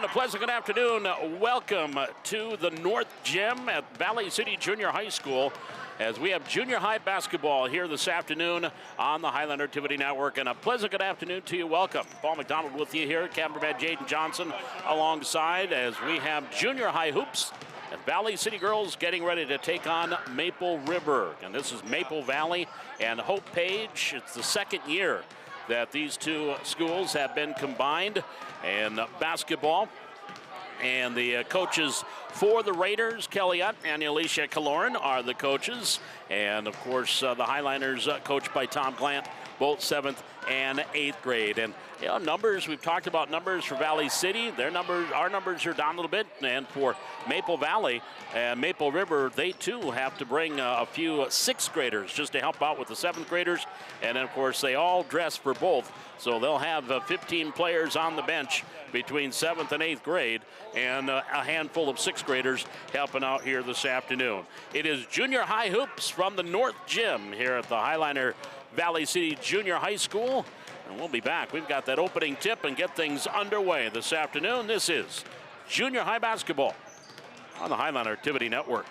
a pleasant good afternoon. Welcome to the North Gym at Valley City Junior High School as we have junior high basketball here this afternoon on the Highlander Activity Network. And a pleasant good afternoon to you. Welcome. Paul McDonald with you here. Cameraman Jaden Johnson alongside as we have junior high hoops. And Valley City girls getting ready to take on Maple River. And this is Maple Valley and Hope Page. It's the second year that these two schools have been combined in basketball. And the coaches for the Raiders, Kelly Utt and Alicia Kaloran, are the coaches. And, of course, the Highliners coached by Tom Glant, both 7th and 8th grade. And, you know, numbers, we've talked about numbers for Valley City. Their numbers, our numbers are down a little bit. And for Maple Valley and Maple River, they, too, have to bring a few 6th graders just to help out with the 7th graders. And, then, of course, they all dress for both. So they'll have 15 players on the bench between 7th and 8th grade and a handful of 6th graders helping out here this afternoon. It is junior high hoops from the North Gym here at the Highliner Valley City Junior High School. And we'll be back. We've got that opening tip and get things underway this afternoon. This is junior high basketball on the Highliner Activity Network.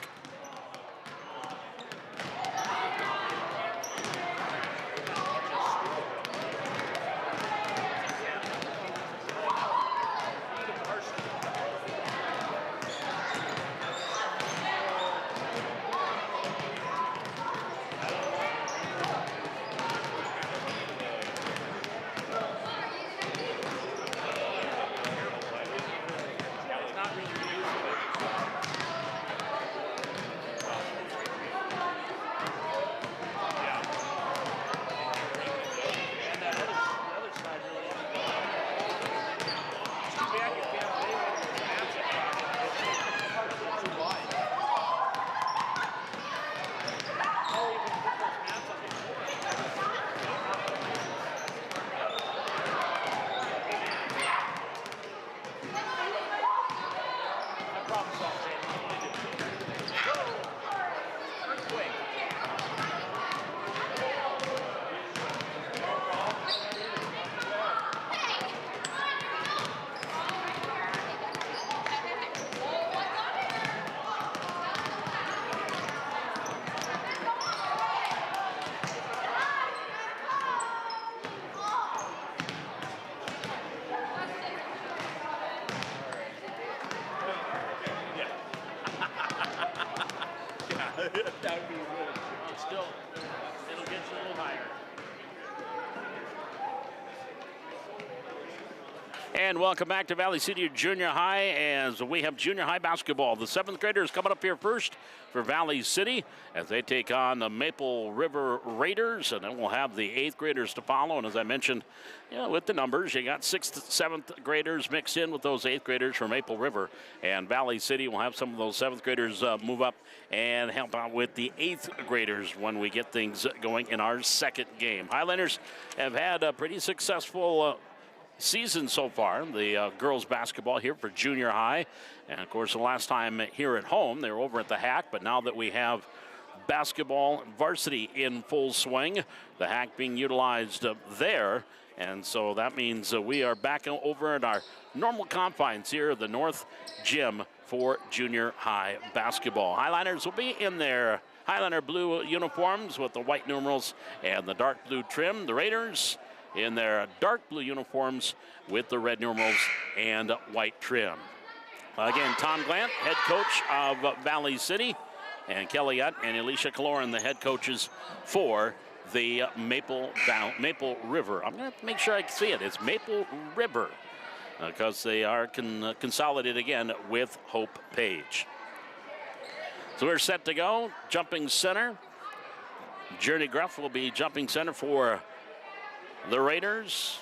That would be really, it's still, it'll get you a little higher. And welcome back to Valley City Junior High as we have junior high basketball. The 7th graders coming up here first for Valley City as they take on the Maple River Raiders, and then we'll have the 8th graders to follow. And as I mentioned, you know, with the numbers, you got 6th, 7th graders mixed in with those 8th graders for Maple River, and Valley City will have some of those 7th graders move up and help out with the 8th graders when we get things going in our second game. Highlanders have had a pretty successful season so far, the girls basketball here for junior high. And of course, the last time here at home, they were over at the Hack, but now that we have basketball varsity in full swing, the Hack being utilized there. And so that means we are back over at our normal confines here at the North Gym for junior high basketball. Highliners will be in their Highliner blue uniforms with the white numerals and the dark blue trim. The Raiders in their dark blue uniforms with the red numerals and white trim. Again, Tom Glant, head coach of Valley City, and Kelly Utt and Alicia Kaloran, the head coaches for the Maple River. I'm going to make sure I can see it. It's Maple River because they are consolidated again with Hope Page. So we're set to go. Jumping center. Journey Gruff will be jumping center for the Raiders.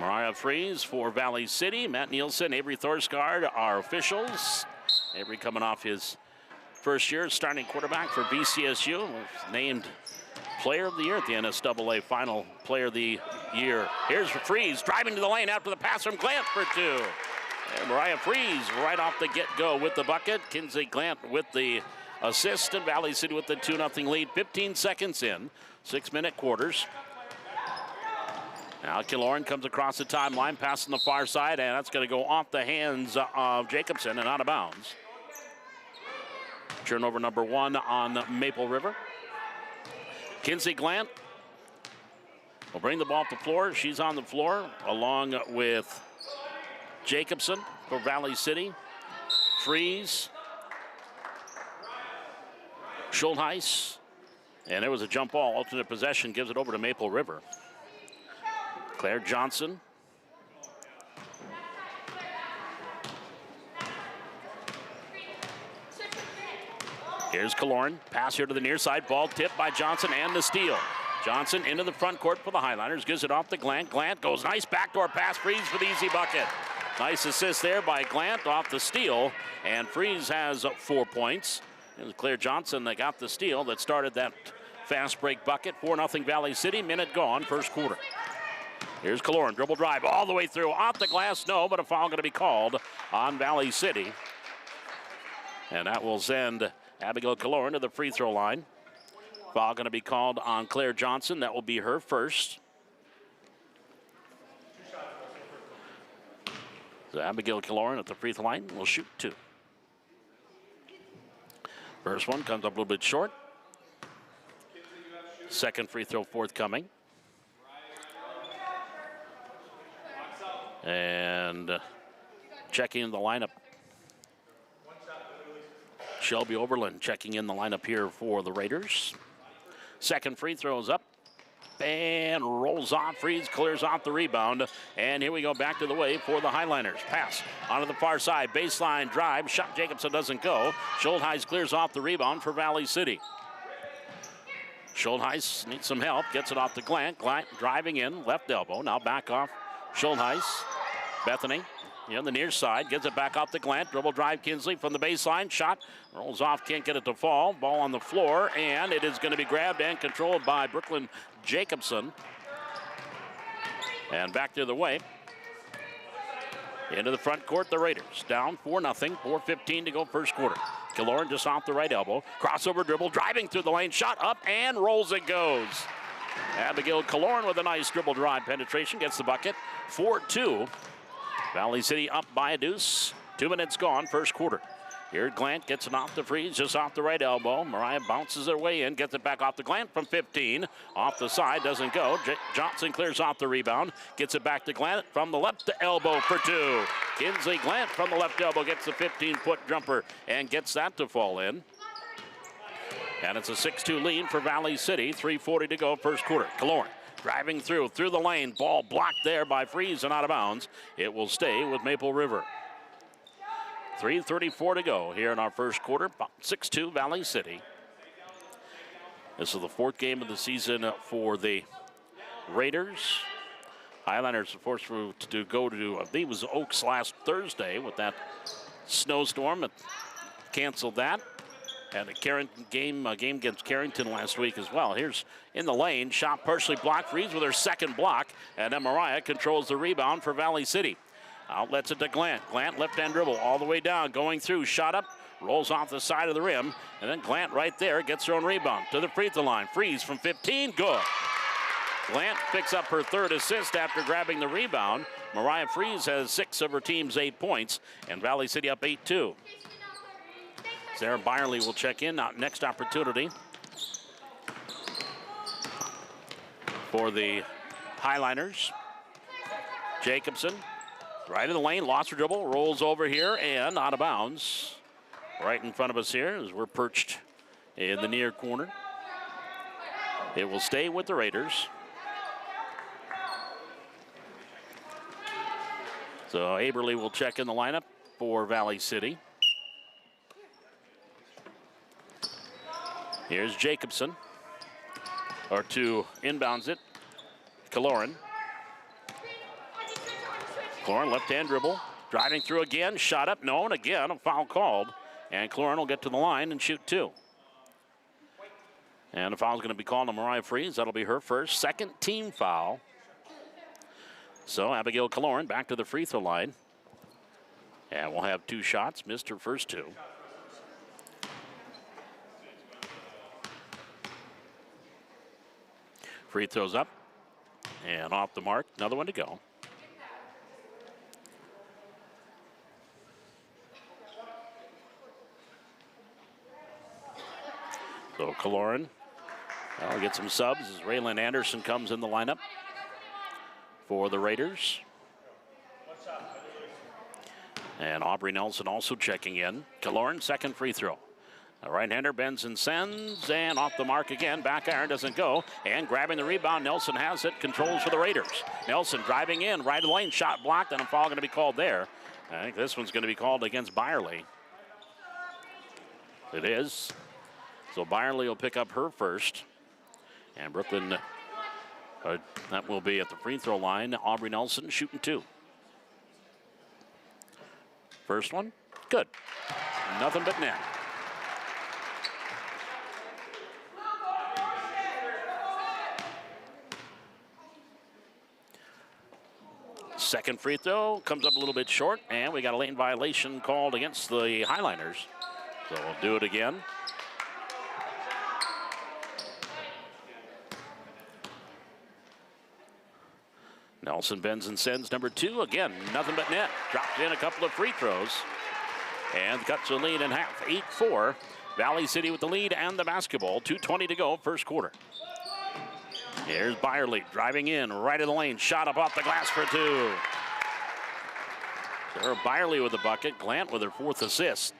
Mariah Freeze for Valley City. Matt Nielsen, Avery Thorsgaard are officials. Avery coming off his first year starting quarterback for VCSU. Was named Player of the Year at the NSAA Final Player of the Year. Here's Freeze driving to the lane after the pass from Glant for two. And Mariah Freeze right off the get-go with the bucket. Kinsey Glant with the assist, and Valley City with the 2-0 lead. 15 seconds in, 6-minute quarters. Now Killorn comes across the timeline, passing the far side, and that's going to go off the hands of Jacobson and out of bounds. Turnover number 1 on Maple River. Kinsey Glant will bring the ball up the floor. She's on the floor along with Jacobson for Valley City. Freeze. Schultheis. And there was a jump ball. Alternate possession gives it over to Maple River. Claire Johnson. Here's Killorn. Pass here to the near side. Ball tipped by Johnson and the steal. Johnson into the front court for the Highliners. Gives it off to Glant. Glant goes nice backdoor pass. Freeze for the easy bucket. Nice assist there by Glant off the steal. And Freeze has 4 points. It was Claire Johnson that got the steal that started that fast break bucket. 4-0 Valley City. Minute gone, first quarter. Here's Killorn. Dribble drive all the way through. Off the glass, no, but a foul going to be called on Valley City. And that will send Abigail Killorn to the free throw line. Foul going to be called on Claire Johnson. That will be her first. So Abigail Killorn at the free throw line will shoot 2. First one comes up a little bit short. Second free throw forthcoming. And checking in the lineup. Shelby Oberlin checking in the lineup here for the Raiders. Second free throw is up and rolls off. Freeze clears off the rebound. And here we go back to the way for the Highliners. Pass onto the far side. Baseline drive. Shot Jacobson doesn't go. Schultheis clears off the rebound for Valley City. Schultheis needs some help. Gets it off to Glant. Glant driving in. Left elbow. Now back off Schultheis. Bethany on the near side, gets it back off the Glant. Dribble drive Kinsley from the baseline. Shot rolls off, can't get it to fall. Ball on the floor, and it is going to be grabbed and controlled by Brooklyn Jacobson. And back the other way. Into the front court, the Raiders. Down 4-0, 4:15 to go first quarter. Killorn just off the right elbow. Crossover dribble, driving through the lane. Shot up and rolls it goes. Abigail Killorn with a nice dribble drive penetration. Gets the bucket. 4-2. Valley City up by a deuce. 2 minutes gone, first quarter. Here Glant gets it off the Freeze, just off the right elbow. Mariah bounces her way in, gets it back off the Glant from 15. Off the side, doesn't go. Johnson clears off the rebound. Gets it back to Glant from the left to elbow for 2. Kinsley Glant from the left elbow gets the 15-foot jumper and gets that to fall in. And it's a 6-2 lead for Valley City. 3:40 to go, first quarter. Killorn driving through the lane. Ball blocked there by Freeze and out of bounds. It will stay with Maple River. 3:34 to go here in our first quarter. 6-2 Valley City. This is the 4th game of the season for the Raiders. Highliners, of course, to go to, I believe it was Oaks last Thursday with that snowstorm that canceled that. And a game against Carrington last week as well. Here's in the lane, shot partially blocked. Freeze with her second block, and then Mariah controls the rebound for Valley City. Outlets it to Glant. Glant left-hand dribble all the way down, going through, shot up, rolls off the side of the rim, and then Glant right there gets her own rebound to the free throw line. Freeze from 15, good. Glant picks up her 3rd assist after grabbing the rebound. Mariah Freeze has 6 of her team's 8 points, and Valley City up 8-2. Sarah Byerly will check in. Next opportunity for the Highliners. Jacobson, right in the lane, lost her dribble, rolls over here and out of bounds. Right in front of us here as we're perched in the near corner. It will stay with the Raiders. So Aberly will check in the lineup for Valley City. Here's Jacobson, or to inbounds it, Killorn. Killorn left-hand dribble, driving through again, shot up, no, and again a foul called. And Killorn will get to the line and shoot 2. And the foul is going to be called on Mariah Freeze. That'll be her first, 2nd team foul. So Abigail Killorn back to the free throw line. And we'll have 2 shots, missed her first 2. Free throws up and off the mark. Another one to go. So Kaloran will get some subs as Raylan Anderson comes in the lineup for the Raiders. And Aubrey Nelson also checking in. Kaloran, second free throw. The right-hander bends and sends, and off the mark again. Back iron doesn't go, and grabbing the rebound, Nelson has it, controls for the Raiders. Nelson driving in, right of the lane, shot blocked, and a foul going to be called there. I think this one's going to be called against Byerly. It is. So Byerly will pick up her first. And Brooklyn, that will be at the free throw line. Aubrey Nelson shooting 2. First one, good. Nothing but net. Second free throw comes up a little bit short, and we got a lane violation called against the Highliners. So we'll do it again. Nelson bends and sends number 2. Again, nothing but net. Dropped in a couple of free throws. And cuts the lead in half. 8-4. Valley City with the lead and the basketball. 2:20 to go, first quarter. Here's Byerly driving in, right of the lane. Shot up off the glass for 2. Sarah Byerly with the bucket. Glant with her 4th assist.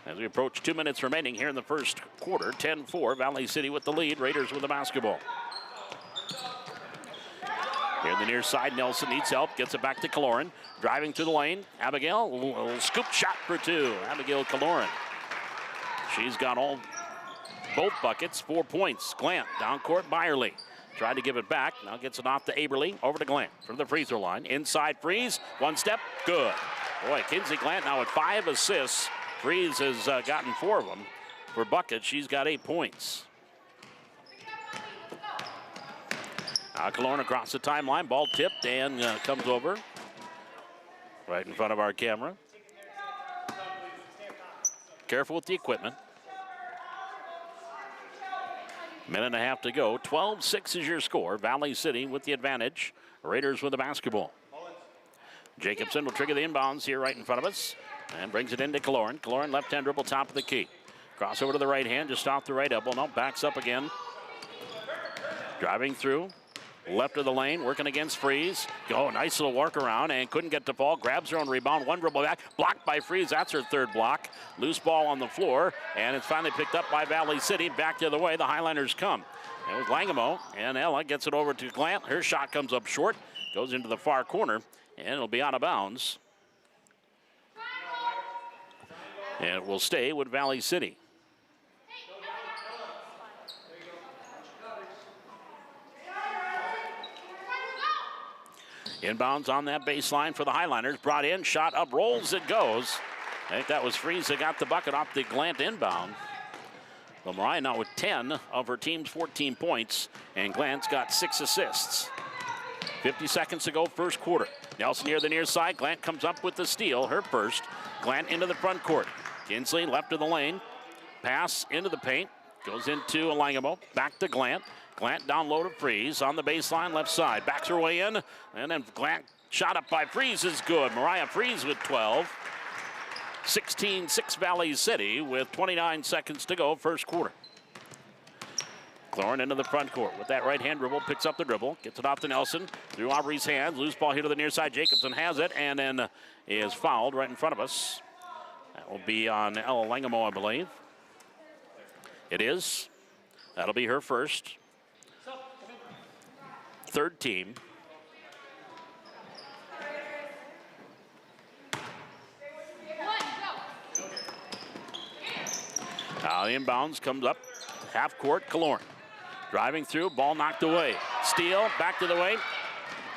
As we approach 2 minutes remaining here in the first quarter. 10-4. Valley City with the lead. Raiders with the basketball. Here in the near side, Nelson needs help, gets it back to Kaloran. Driving through the lane, Abigail, a little scoop shot for 2. Abigail Kaloran. She's got both buckets, 4 points. Glant, down court, Byerly. Tried to give it back, now gets it off to Aberly, over to Glant from the free throw line. Inside Freeze, 1 step, good. Boy, Kinsey Glant now with 5 assists. Freeze has gotten 4 of them. For buckets, she's got 8 points. Kaloran across the timeline, ball tipped and comes over right in front of our camera. Careful with the equipment. Minute and a half to go. 12-6 is your score. Valley City with the advantage. Raiders with the basketball. Jacobson will trigger the inbounds here right in front of us and brings it into Kaloran. Kaloran left-hand dribble, top of the key. Cross over to the right hand, just off the right elbow. No, backs up again. Driving through. Left of the lane, working against Freeze. Oh, nice little work around and couldn't get to fall. Grabs her own rebound, 1 dribble back. Blocked by Freeze, that's her 3rd block. Loose ball on the floor, and it's finally picked up by Valley City. Back the other way, the Highliners come. It was Langamo, and Ella gets it over to Glant. Her shot comes up short, goes into the far corner, and it'll be out of bounds. And it will stay with Valley City. Inbounds on that baseline for the Highliners. Brought in, shot up, rolls, it goes. I think that was Freeze that got the bucket off the Glant inbound. Well, Mariah now with 10 of her team's 14 points, and Glant's got 6 assists. 50 seconds to go, first quarter. Nelson near the near side. Glant comes up with the steal, her first. Glant into the front court. Kinsley left of the lane. Pass into the paint. Goes into Langamo. Back to Glant. Glant down low to Freeze on the baseline left side. Backs her way in, and then Glant shot up by Freeze is good. Mariah Freeze with 12. 16-6 Valley City with 29 seconds to go, first quarter. Kaloran into the front court with that right-hand dribble, picks up the dribble, gets it off to Nelson, through Aubrey's hands, loose ball here to the near side. Jacobson has it, and then is fouled right in front of us. That will be on Ella Langamo, I believe. It is. That'll be her first. 3rd team. Now the inbounds comes up, half court, Kaloran. Driving through, ball knocked away. Steal, back to the way.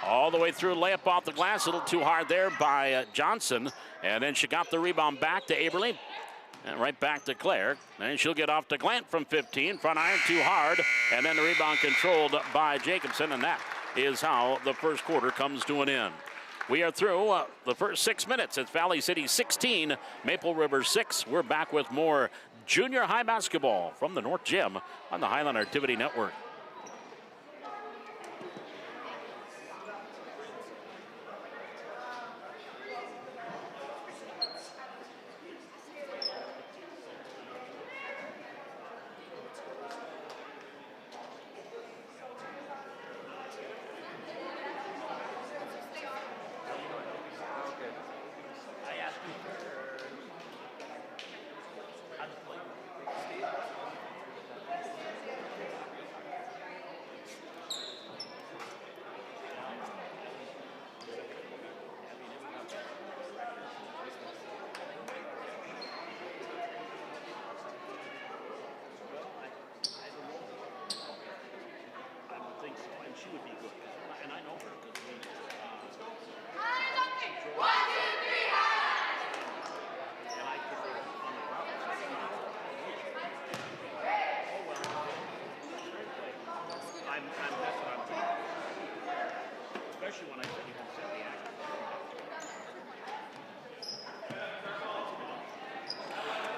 All the way through, layup off the glass, a little too hard there by Johnson. And then she got the rebound back to Aberly. And right back to Claire. And she'll get off to Glant from 15. Front iron too hard. And then the rebound controlled by Jacobson. And that is how the first quarter comes to an end. We are through the first 6 minutes. It's Valley City 16, Maple River 6. We're back with more junior high basketball from the North Gym on the Highland Activity Network.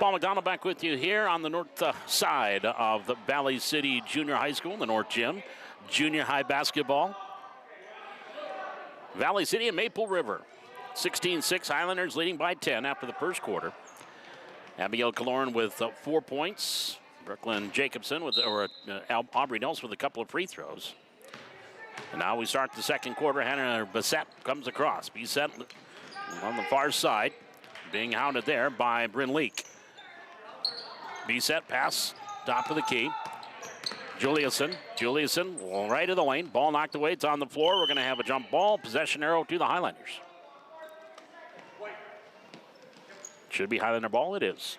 Paul McDonald back with you here on the north side of the Valley City Junior High School, the North Gym. Junior high basketball. Valley City and Maple River. 16-6, Highlanders leading by 10 after the first quarter. Abigail Kaloran with 4 points. Brooklyn Jacobson with, Aubrey Nelson with a couple of free throws. And now we start the second quarter. Hannah Bissett comes across. Bissett on the far side, being hounded there by Bryn Leak. Bissett pass, top of the key. Juliuson right of the lane. Ball knocked away. It's on the floor. We're going to have a jump ball. Possession arrow to the Highlanders. Should be Highlander ball. It is.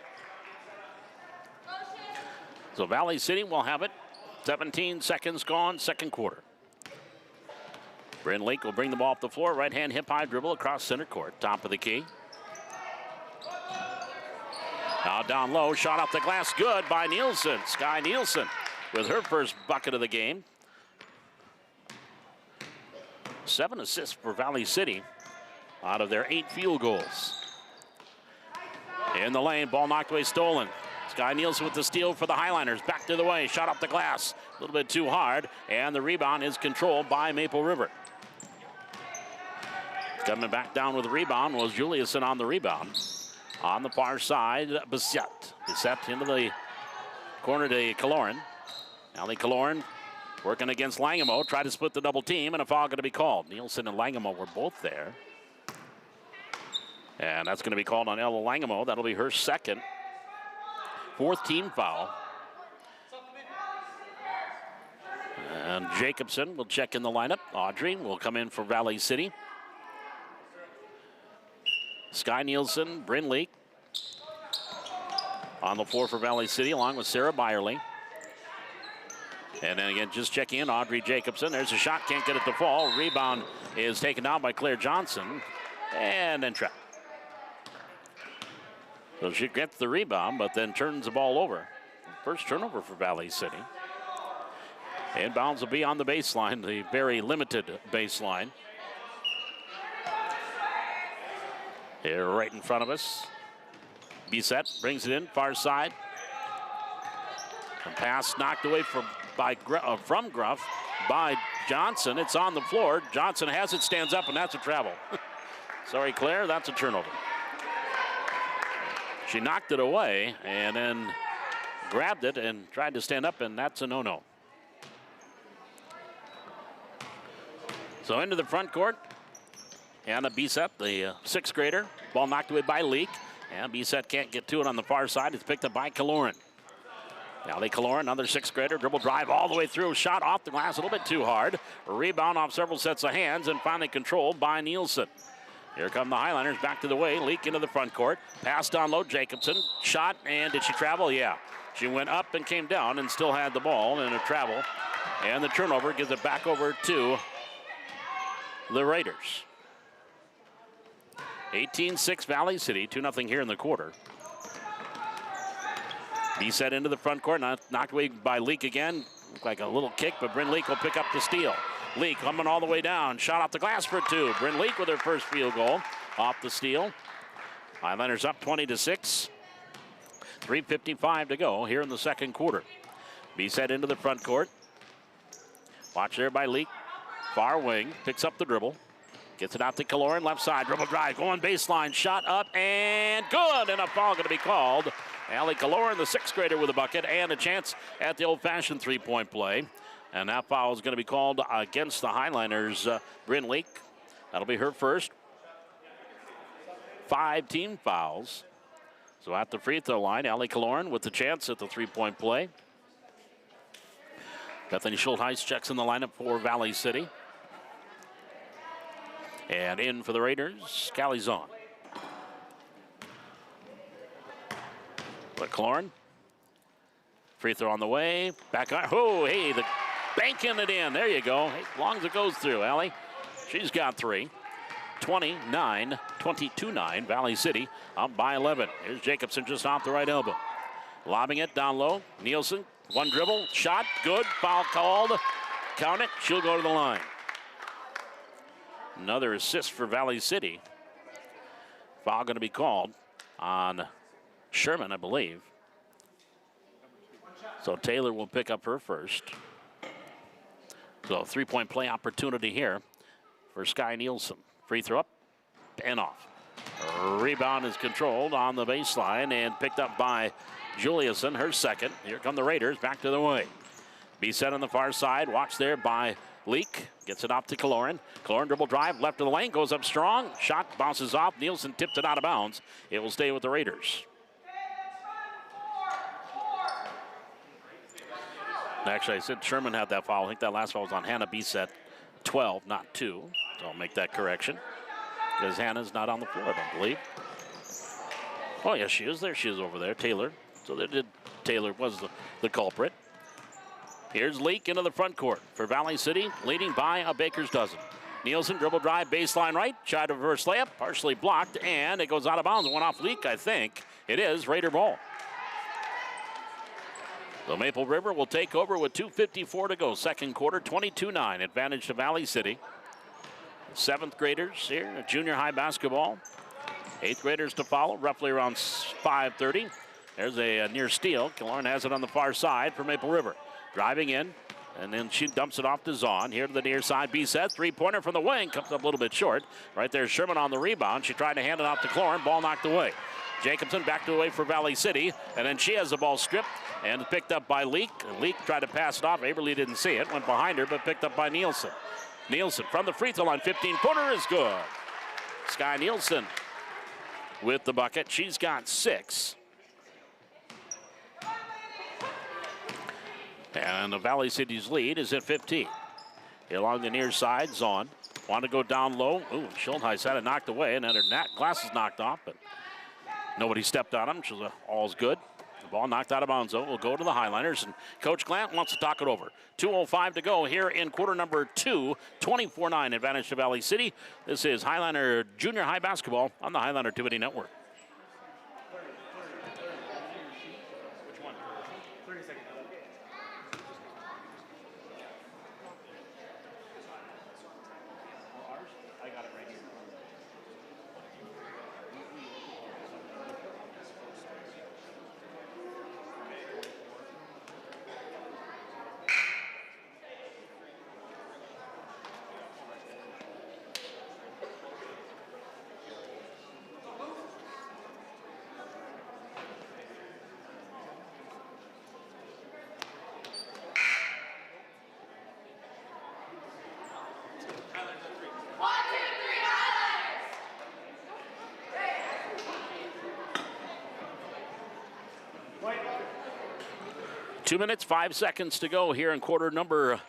So Valley City will have it. 17 seconds gone, second quarter. Bryn Leak will bring the ball up the floor. Right hand hip high dribble across center court. Top of the key. Now down low. Shot off the glass. Good by Nielsen. Sky Nielsen with her first bucket of the game. 7 assists for Valley City out of their 8 field goals. In the lane, ball knocked away, stolen. Sky Nielsen with the steal for the Highlanders. Back to the way, shot off the glass. A little bit too hard, and the rebound is controlled by Maple River. Coming back down with the rebound was Juliuson on the rebound. On the far side, Bissett. Bissett into the corner to Kaloran. Allie Kaloran working against Langamo. Tried to split the double team, and a foul going to be called. Nielsen and Langamo were both there. And that's going to be called on Ella Langamo. That'll be her second. 4th team foul. And Jacobson will check in the lineup. Audrey will come in for Valley City. Sky Nielsen, Bryn Leak on the floor for Valley City, along with Sarah Byerly. And then again, just checking in, Audrey Jacobson. There's a shot, can't get it to fall. Rebound is taken down by Claire Johnson, and then trapped. So she gets the rebound, but then turns the ball over. First turnover for Valley City. Inbounds will be on the baseline, the very limited baseline. Here right in front of us. Bissett brings it in, far side. A pass knocked away from Gruff by Johnson. It's on the floor. Johnson has it, stands up, and that's a travel. Sorry, Claire, that's a turnover. She knocked it away and then grabbed it and tried to stand up, and that's a no-no. So into the front court. Anna Bissett, the 6th grader. Ball knocked away by Leak. And Bissett can't get to it on the far side. It's picked up by Kaloran. Allie Kaloran, another 6th grader. Dribble drive all the way through. Shot off the glass a little bit too hard. A rebound off several sets of hands and finally controlled by Nielsen. Here come the Highlanders back to the way. Leak into the front court. Pass down low. Jacobson. Shot, and did she travel? Yeah. She went up and came down and still had the ball in a travel. And the turnover gives it back over to the Raiders. 18-6 Valley City, 2-0 here in the quarter. Bissett into the front court, knocked away by Leak again. Looked like a little kick, but Bryn Leak will pick up the steal. Leak coming all the way down, shot off the glass for 2. Bryn Leak with her first field goal off the steal. Highlanders up 20-6. 3:55 to go here in the second quarter. Bissett into the front court. Watch there by Leak. Far wing, picks up the dribble. Gets it out to Kaloran, left side, dribble drive, going baseline, shot up, and good, and a foul going to be called. Allie Kaloran, the 6th grader with a bucket, and a chance at the old-fashioned three-point play. And that foul is going to be called against the Highlanders, Bryn Leak. That'll be her first. 5 team fouls. So at the free throw line, Allie Kaloran with the chance at the three-point play. Bethany Schultheis checks in the lineup for Valley City. And in for the Raiders, Callie Zahn. But Kaloran, free throw on the way. Back on. Oh, hey, the banking it in. There you go. Hey, as long as it goes through, Allie. She's got 3. 22-9, Valley City up by 11. Here's Jacobson just off the right elbow. Lobbing it down low. Nielsen, one dribble, shot, good. Foul called. Count it. She'll go to the line. Another assist for Valley City. Foul going to be called on Sherman, I believe. So Taylor will pick up her first. So 3-point play opportunity here for Sky Nielsen. Free throw up and off. Rebound is controlled on the baseline and picked up by Juliuson, her second. Here come the Raiders back to the way. Bissett on the far side, watched there by Leak. Gets it off to Kaloran. Kaloran dribble drive, left of the lane, goes up strong. Shot bounces off. Nielsen tipped it out of bounds. It will stay with the Raiders. Actually, I said Sherman had that foul. I think that last foul was on Hannah Bissett. 12, not 2. So I'll make that correction. Because Hannah's not on the floor, I don't believe. Oh, yes, she is. There she is over there, Taylor. So Taylor was the culprit. Here's Leak into the front court for Valley City, leading by a baker's dozen. Nielsen, dribble drive, baseline right, shot a reverse layup, partially blocked, and it goes out of bounds. One off Leak, I think. It is Raider ball. So Maple River will take over with 2:54 to go. Second quarter, 22-9, advantage to Valley City. 7th graders here at junior high basketball. 8th graders to follow, roughly around 5:30. There's a near steal. Kaloran has it on the far side for Maple River. Driving in, and then she dumps it off to Zahn. Here to the near side, Bissett, three-pointer from the wing, comes up a little bit short. Right there, Sherman on the rebound. She tried to hand it off to Kaloran, ball knocked away. Jacobson back to away for Valley City, and then she has the ball stripped and picked up by Leak. Leak tried to pass it off. Averly didn't see it, went behind her, but picked up by Nielsen. Nielsen from the free throw line, 15-footer is good. Sky Nielsen with the bucket. She's got 6. And the Valley City's lead is at 15. Along the near side, Zahn want to go down low. Ooh, Schultheis had it knocked away, and then her glasses knocked off, but nobody stepped on him. So all's good. The ball knocked out of bounds, though. We'll go to the Highliners, and Coach Glant wants to talk it over. 2:05 to go here in quarter number 2. 24-9 advantage to Valley City. This is Highliner Junior High Basketball on the Highliner Activity Network. Which one? 30 seconds. Ours? I got it right here. Two minutes, 5 seconds to go here in quarter number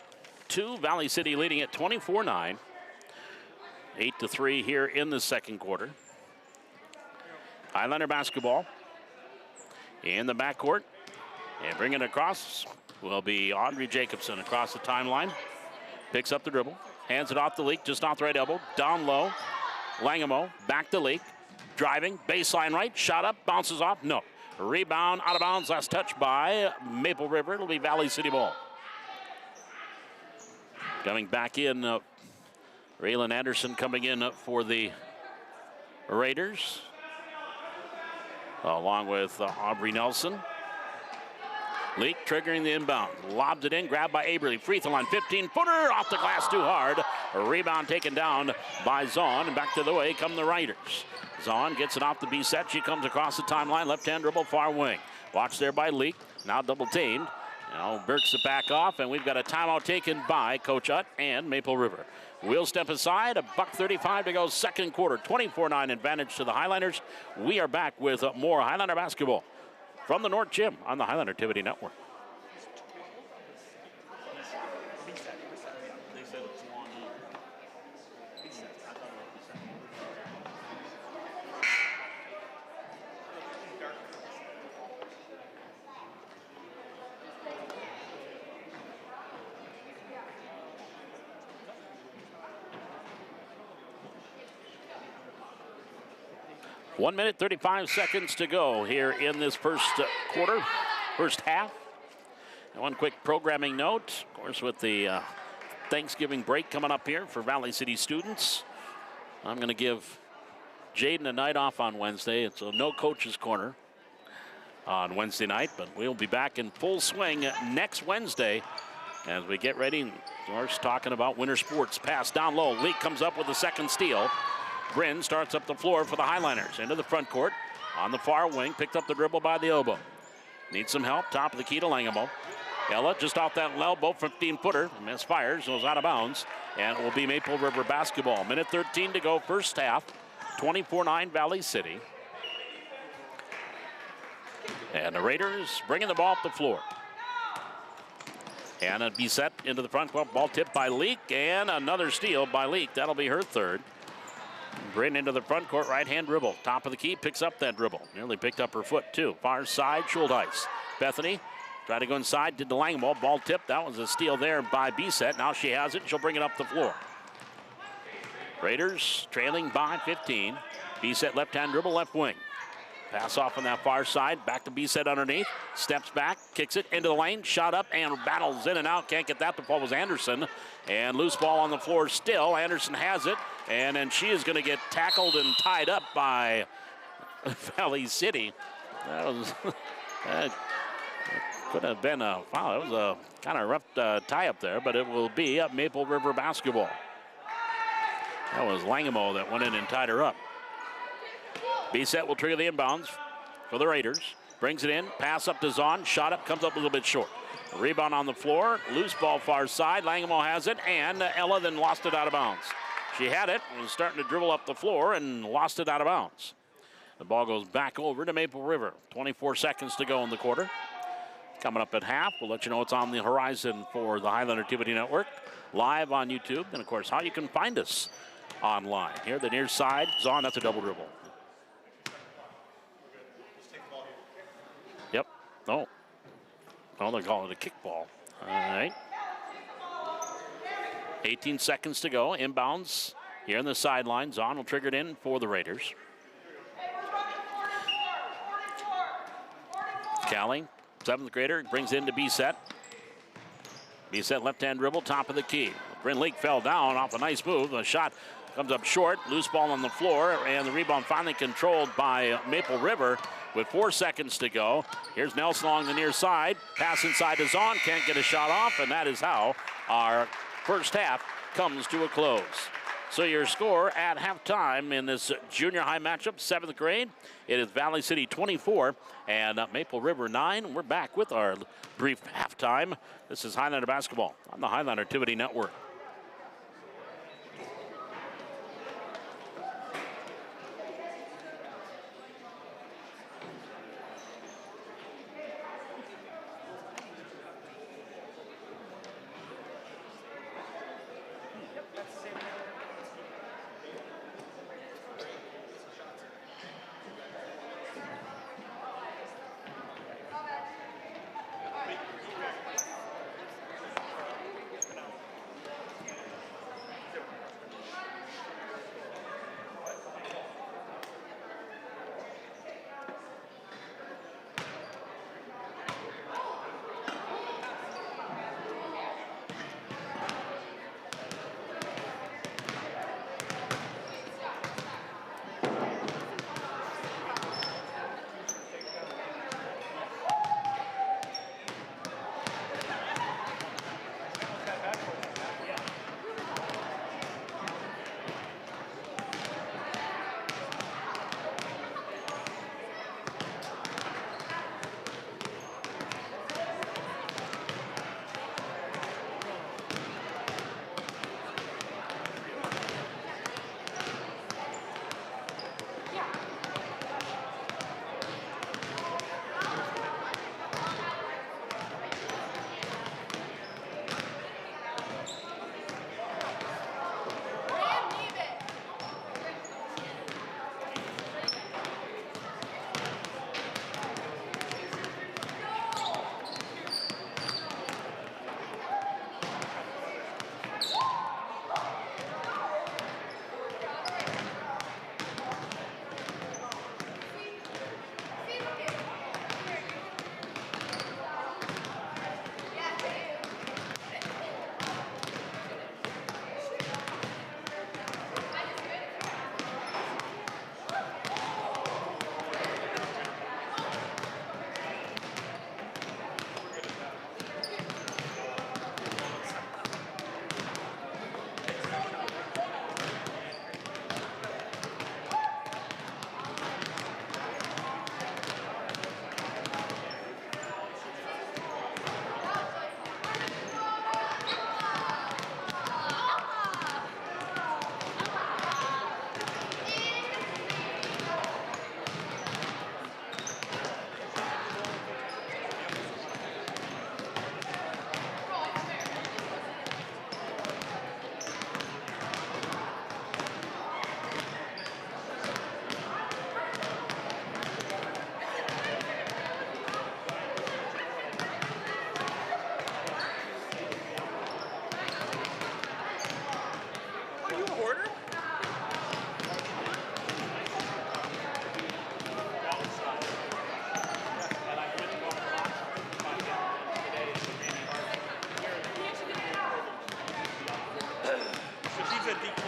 2. Valley City leading at 24-9. 8-3 here in the second quarter. Highliner basketball in the backcourt. And bringing it across will be Audrey Jacobson across the timeline. Picks up the dribble, hands it off the Leak, just off the right elbow. Down low, Langamo back to Leak. Driving, baseline right, shot up, bounces off, no. Rebound out of bounds, last touch by Maple River. It'll be Valley City ball. Coming back in, Raylan Anderson coming in for the Raiders, along with Aubrey Nelson. Leak triggering the inbound, lobs it in, grabbed by Aberly. Free throw line, 15-footer, off the glass too hard. A rebound taken down by Zahn, and back to the way come the Raiders. Zahn gets it off the B-set. She comes across the timeline, left-hand dribble, far wing. Watched there by Leak, now double teamed. Now Burks it back off, and we've got a timeout taken by Coach Utt and Maple River. We'll step aside, $1:35 to go, second quarter, 24-9 advantage to the Highliners. We are back with more Highliner basketball from the North Gym on the Highliner Activity Network. They said it's long. I thought it was 1 minute, 35 seconds to go here in this first quarter, first half. And one quick programming note, of course, with the Thanksgiving break coming up here for Valley City students. I'm going to give Jaden a night off on Wednesday. It's a no coach's corner. on Wednesday night, but we'll be back in full swing next Wednesday as we get ready. We're talking about winter sports. Pass down low. Leak comes up with the second steal. Bryn starts up the floor for the Highliners. Into the front court. On the far wing. Picked up the dribble by the elbow. Needs some help. Top of the key to Langemo. Ella just off that elbow. 15-footer. Misfires. Goes out of bounds. And it will be Maple River basketball. Minute 13 to go first half. 24-9 Valley City. And the Raiders bringing the ball up the floor. Anna Bissett into the front court. Ball tipped by Leak. And another steal by Leak. That'll be her third. Bryn into the front court. Right-hand dribble. Top of the key. Picks up that dribble. Nearly picked up her foot, too. Far side, Schuldeis. Bethany tried to go inside. Did the Langemo. Ball tipped. That was a steal there by Bissett. Now she has it. She'll bring it up the floor. Raiders trailing by 15. Bissett left-hand dribble, left wing. Pass off on that far side. Back to Bissett underneath. Steps back. Kicks it into the lane. Shot up and battles in and out. Can't get that. The ball was Anderson. And loose ball on the floor still. Anderson has it. And then she is going to get tackled and tied up by Valley City. That was that could have been a foul. It was a kind of rough tie up there, but it will be up Maple River basketball. That was Langemo that went in and tied her up. Bissett will trigger the inbounds for the Raiders. Brings it in. Pass up to Zahn. Shot up. Comes up a little bit short. Rebound on the floor. Loose ball far side. Langemo has it. And Ella then lost it out of bounds. She had it. Was starting to dribble up the floor and lost it out of bounds. The ball goes back over to Maple River. 24 seconds to go in the quarter. Coming up at half. We'll let you know what's on the horizon for the Highlander TV Network. Live on YouTube. And, of course, how you can find us online. Here, the near side. Zahn, that's a double dribble. Yep. Oh, they're calling it a kickball. All right. 18 seconds to go. Inbounds here on the sideline. Zahn will trigger it in for the Raiders. Callie, 7th grader, brings in to Bissett. Bissett left-hand dribble, top of the key. Bryn Leak fell down off a nice move. The shot comes up short. Loose ball on the floor, and the rebound finally controlled by Maple River. With 4 seconds to go, here's Nelson along the near side. Pass inside to Zahn, can't get a shot off, and that is how our first half comes to a close. So your score at halftime in this junior high matchup, 7th grade, it is Valley City 24 and Maple River 9. We're back with our brief halftime. This is Highlander basketball on the Highlander TV Network.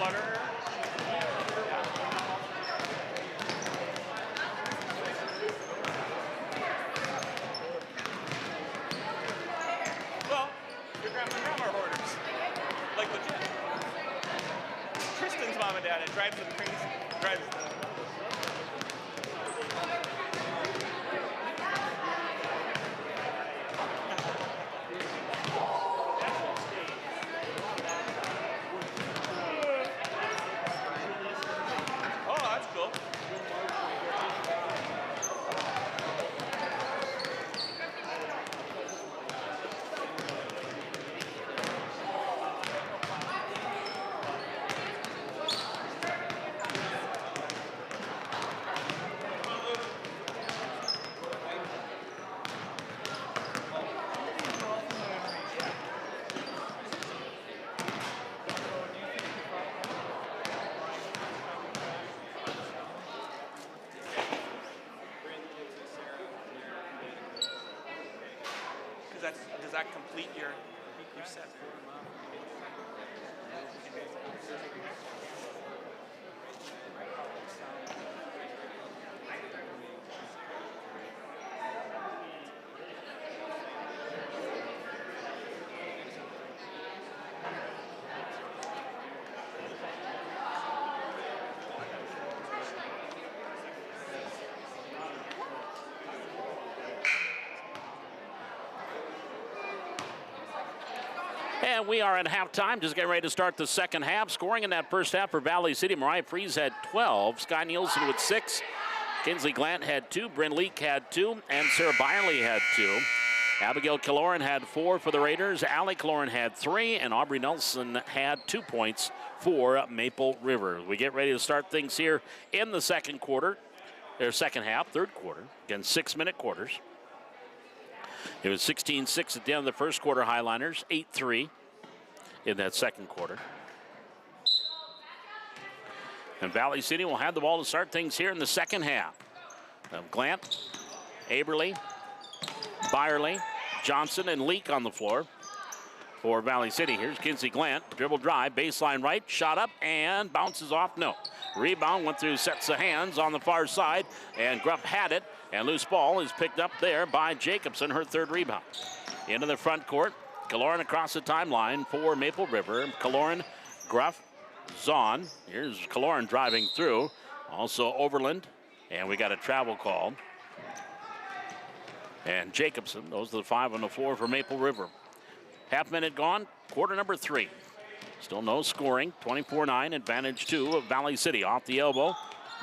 water. Well, your grandpa and grandma are hoarders. Like legit. Tristan's mom and dad, it drives them crazy. Drives them. Oh, that's cool. Does that complete your set? And we are at halftime, just getting ready to start the second half. Scoring in that first half for Valley City, Mariah Freeze had 12, Sky Nielsen with 6, Kinsley Glant had 2, Bryn Leak had 2, and Sarah Byerly had 2. Abigail Kaloran had 4 for the Raiders, Allie Kaloran had 3, and Aubrey Nelson had 2 points for Maple River. We get ready to start things here in the second quarter, or second half, third quarter. Again, 6-minute quarters. It was 16-6 at the end of the first quarter, Highliners, 8-3 in that second quarter. And Valley City will have the ball to start things here in the second half. Glant, Aberly, Byerly, Johnson, and Leak on the floor for Valley City. Here's Kinsey Glant, dribble drive, baseline right, shot up, and bounces off, no. Rebound went through sets of hands on the far side, and Gruff had it, and loose ball is picked up there by Jacobson, her third rebound. Into the front court, Kaloran across the timeline for Maple River. Kaloran, Gruff, Zahn. Here's Kaloran driving through. Also Overland, and we got a travel call. And Jacobson, those are the 5 on the floor for Maple River. Half minute gone, quarter number 3. Still no scoring, 24-9, advantage 2 of Valley City. Off the elbow,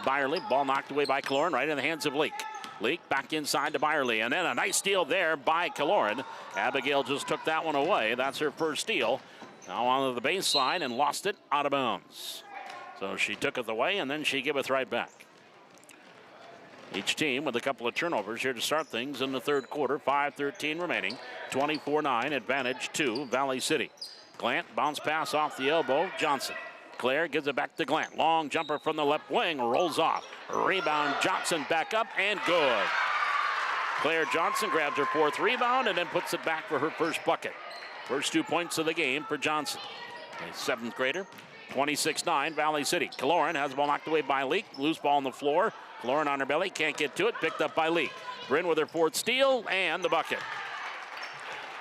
Byerly, ball knocked away by Kaloran, right in the hands of Leak. Leak back inside to Byerly, and then a nice steal there by Kaloran. Abigail just took that one away. That's her first steal. Now onto the baseline and lost it out of bounds. So she took it away, and then she giveth right back. Each team with a couple of turnovers here to start things in the third quarter. 5:13 remaining. 24-9, advantage to Valley City. Glant, bounce pass off the elbow. Johnson. Claire gives it back to Glant. Long jumper from the left wing, rolls off. Rebound, Johnson back up, and good. Claire Johnson grabs her 4th rebound and then puts it back for her first bucket. First 2 points of the game for Johnson. A 7th grader. 26-9, Valley City. Kaloran has the ball knocked away by Leak. Loose ball on the floor. Kaloran on her belly, can't get to it. Picked up by Leak. Bryn with her 4th steal and the bucket.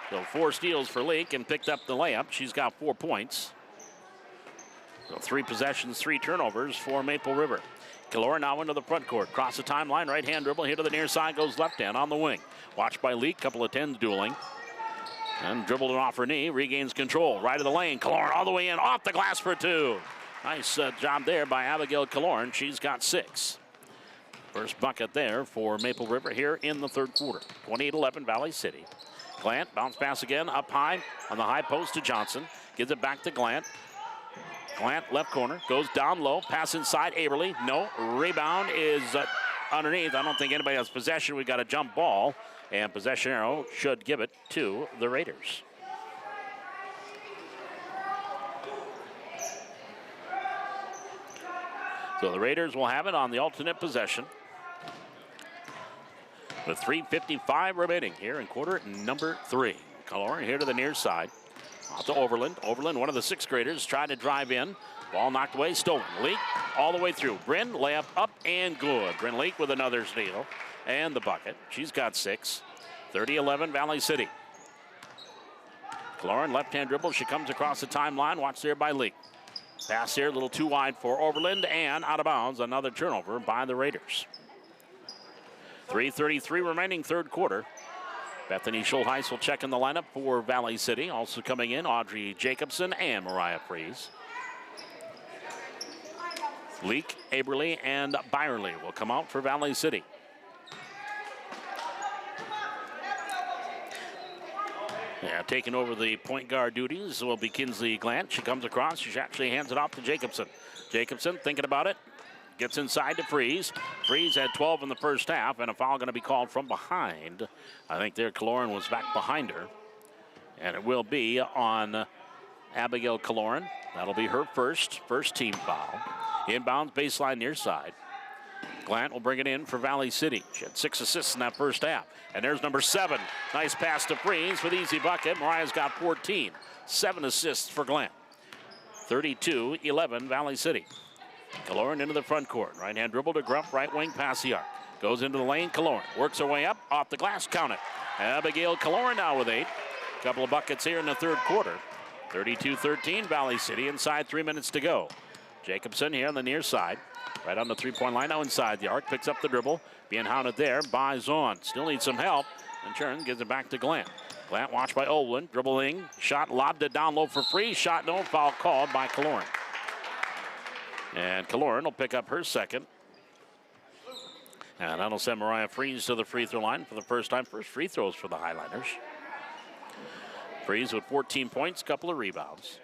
So 4 steals for Leak and picked up the layup. She's got 4 points. So 3 possessions, 3 turnovers for Maple River. Kaloran now into the front court. Cross the timeline, right hand dribble, here to the near side, goes left hand on the wing. Watched by Leak, couple of 10s dueling. And dribbled it off her knee, regains control. Right of the lane, Kaloran all the way in, off the glass for 2. Nice job there by Abigail Kaloran. She's got 6. First bucket there for Maple River here in the third quarter. 28-11, Valley City. Glant, bounce pass again, up high on the high post to Johnson. Gives it back to Glant. Glant, left corner, goes down low, pass inside, Aberly. No, rebound is underneath. I don't think anybody has possession. We got a jump ball, and possession arrow should give it to the Raiders. So the Raiders will have it on the alternate possession. With 3:55 remaining here in quarter number 3. Kaloran here to the near side. Out to Overland. Overland, one of the sixth graders, trying to drive in. Ball knocked away, stolen. Leak all the way through. Bryn, layup up and good. Bryn Leak with another steal and the bucket. She's got 6. 30-11 Valley City. Kaloran, left-hand dribble. She comes across the timeline. Watched there by Leak. Pass here, a little too wide for Overland, and out of bounds. Another turnover by the Raiders. 3:33 remaining, third quarter. Bethany Schulheis will check in the lineup for Valley City. Also coming in, Audrey Jacobson and Mariah Freeze. Leak, Aberly, and Byerly will come out for Valley City. Yeah, taking over the point guard duties will be Kinsley Glant. She comes across. She actually hands it off to Jacobson. Jacobson thinking about it. Gets inside to Freeze. Freeze had 12 in the first half, and a foul going to be called from behind. I think there Kaloran was back behind her. And it will be on Abigail Kaloran. That'll be her first team foul. Inbounds, baseline near side. Glant will bring it in for Valley City. She had 6 assists in that first half. And there's number 7. Nice pass to Freeze with easy bucket. Mariah's got 14. 7 assists for Glant. 32-11 Valley City. Kaloran into the front court. Right-hand dribble to Grumpf, right wing, past the arc. Goes into the lane, Kaloran works her way up, off the glass, count it. Abigail Kaloran now with 8. Couple of buckets here in the third quarter. 32-13 Valley City, inside 3 minutes to go. Jacobson here on the near side. Right on the three-point line, now inside the arc, picks up the dribble. Being hounded there by Zahn. Still needs some help. In turn, gives it back to Glant. Glant watched by Olin, dribbling, shot lobbed it down low for free. Shot no, foul called by Kaloran. And Kaloran will pick up her second. And that'll send Mariah Freeze to the free throw line for the first time. First free throws for the Highliners. Freeze with 14 points, couple of rebounds.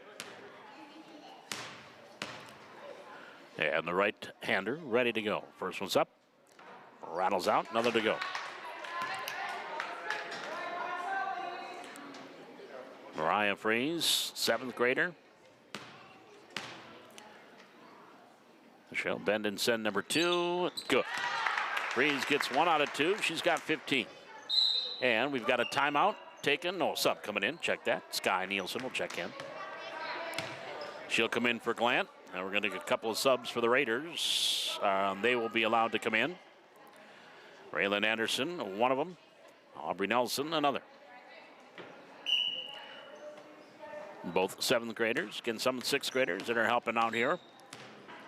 And the right-hander ready to go. First one's up. Rattles out, another to go. Mariah Freeze, 7th grader. Michelle Bendenson, number 2. Good. Freeze gets 1 out of 2. She's got 15. And we've got a timeout taken. No, sub coming in. Check that. Sky Nielsen will check in. She'll come in for Glant. And we're going to get a couple of subs for the Raiders. They will be allowed to come in. Raylan Anderson, one of them. Aubrey Nelson, another. Both 7th graders. Again, some 6th graders that are helping out here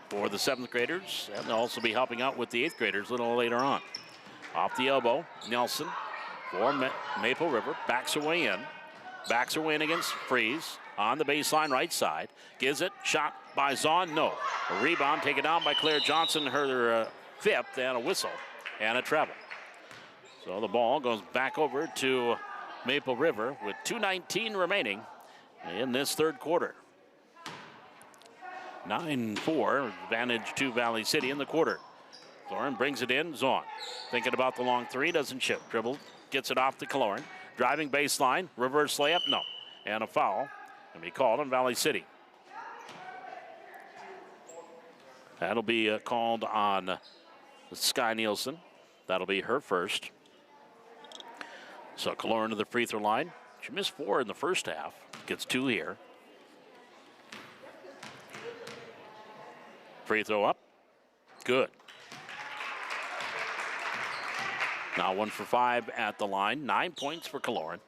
for the 7th graders. And they'll also be helping out with the 8th graders a little later on. Off the elbow, Nelson for Maple River. Backs her way in. Backs her way in against Freeze. On the baseline right side. Gives it. Shot by Zahn. No. A rebound taken down by Claire Johnson. Her 5th and a whistle and a travel. So the ball goes back over to Maple River with 2:19 remaining in this third quarter. 9-4 advantage to Valley City in the quarter. Kaloran brings it in. Zahn thinking about the long 3. Doesn't chip. Dribble. Gets it off to Kaloran. Driving baseline. Reverse layup. No. And a foul. And be called on Valley City. That'll be called on Sky Nielsen. That'll be her first. So Kaloran to the free throw line. She missed 4 in the first half. Gets 2 here. Free throw up. Good. Now 1 for 5 at the line. 9 points for Kaloran.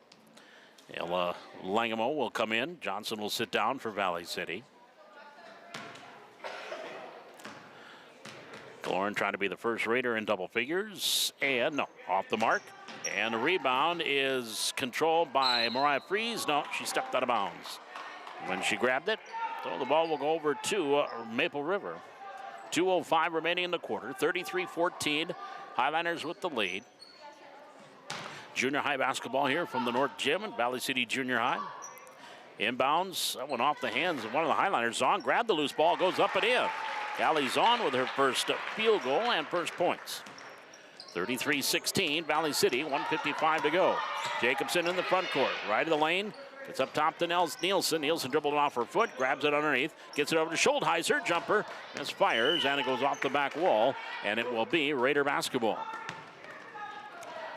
Ella Langamo will come in. Johnson will sit down for Valley City. Kaloran trying to be the first Raider in double figures. And no, off the mark. And the rebound is controlled by Mariah Freeze. No, she stepped out of bounds when she grabbed it. So the ball will go over to Maple River. 2:05 remaining in the quarter. 33-14. Highliners with the lead. Junior high basketball here from the North Gym at Valley City Junior High. Inbounds, that went off the hands of one of the Highliners. Zahn grabbed the loose ball, goes up and in. Callie Zahn with her first field goal and first points. 33-16, Valley City, 1:55 to go. Jacobson in the front court, right of the lane. It's up top to Nielsen. Nielsen dribbled it off her foot, grabs it underneath, gets it over to Schultheiser, jumper, misfires, and it goes off the back wall, and it will be Raider basketball.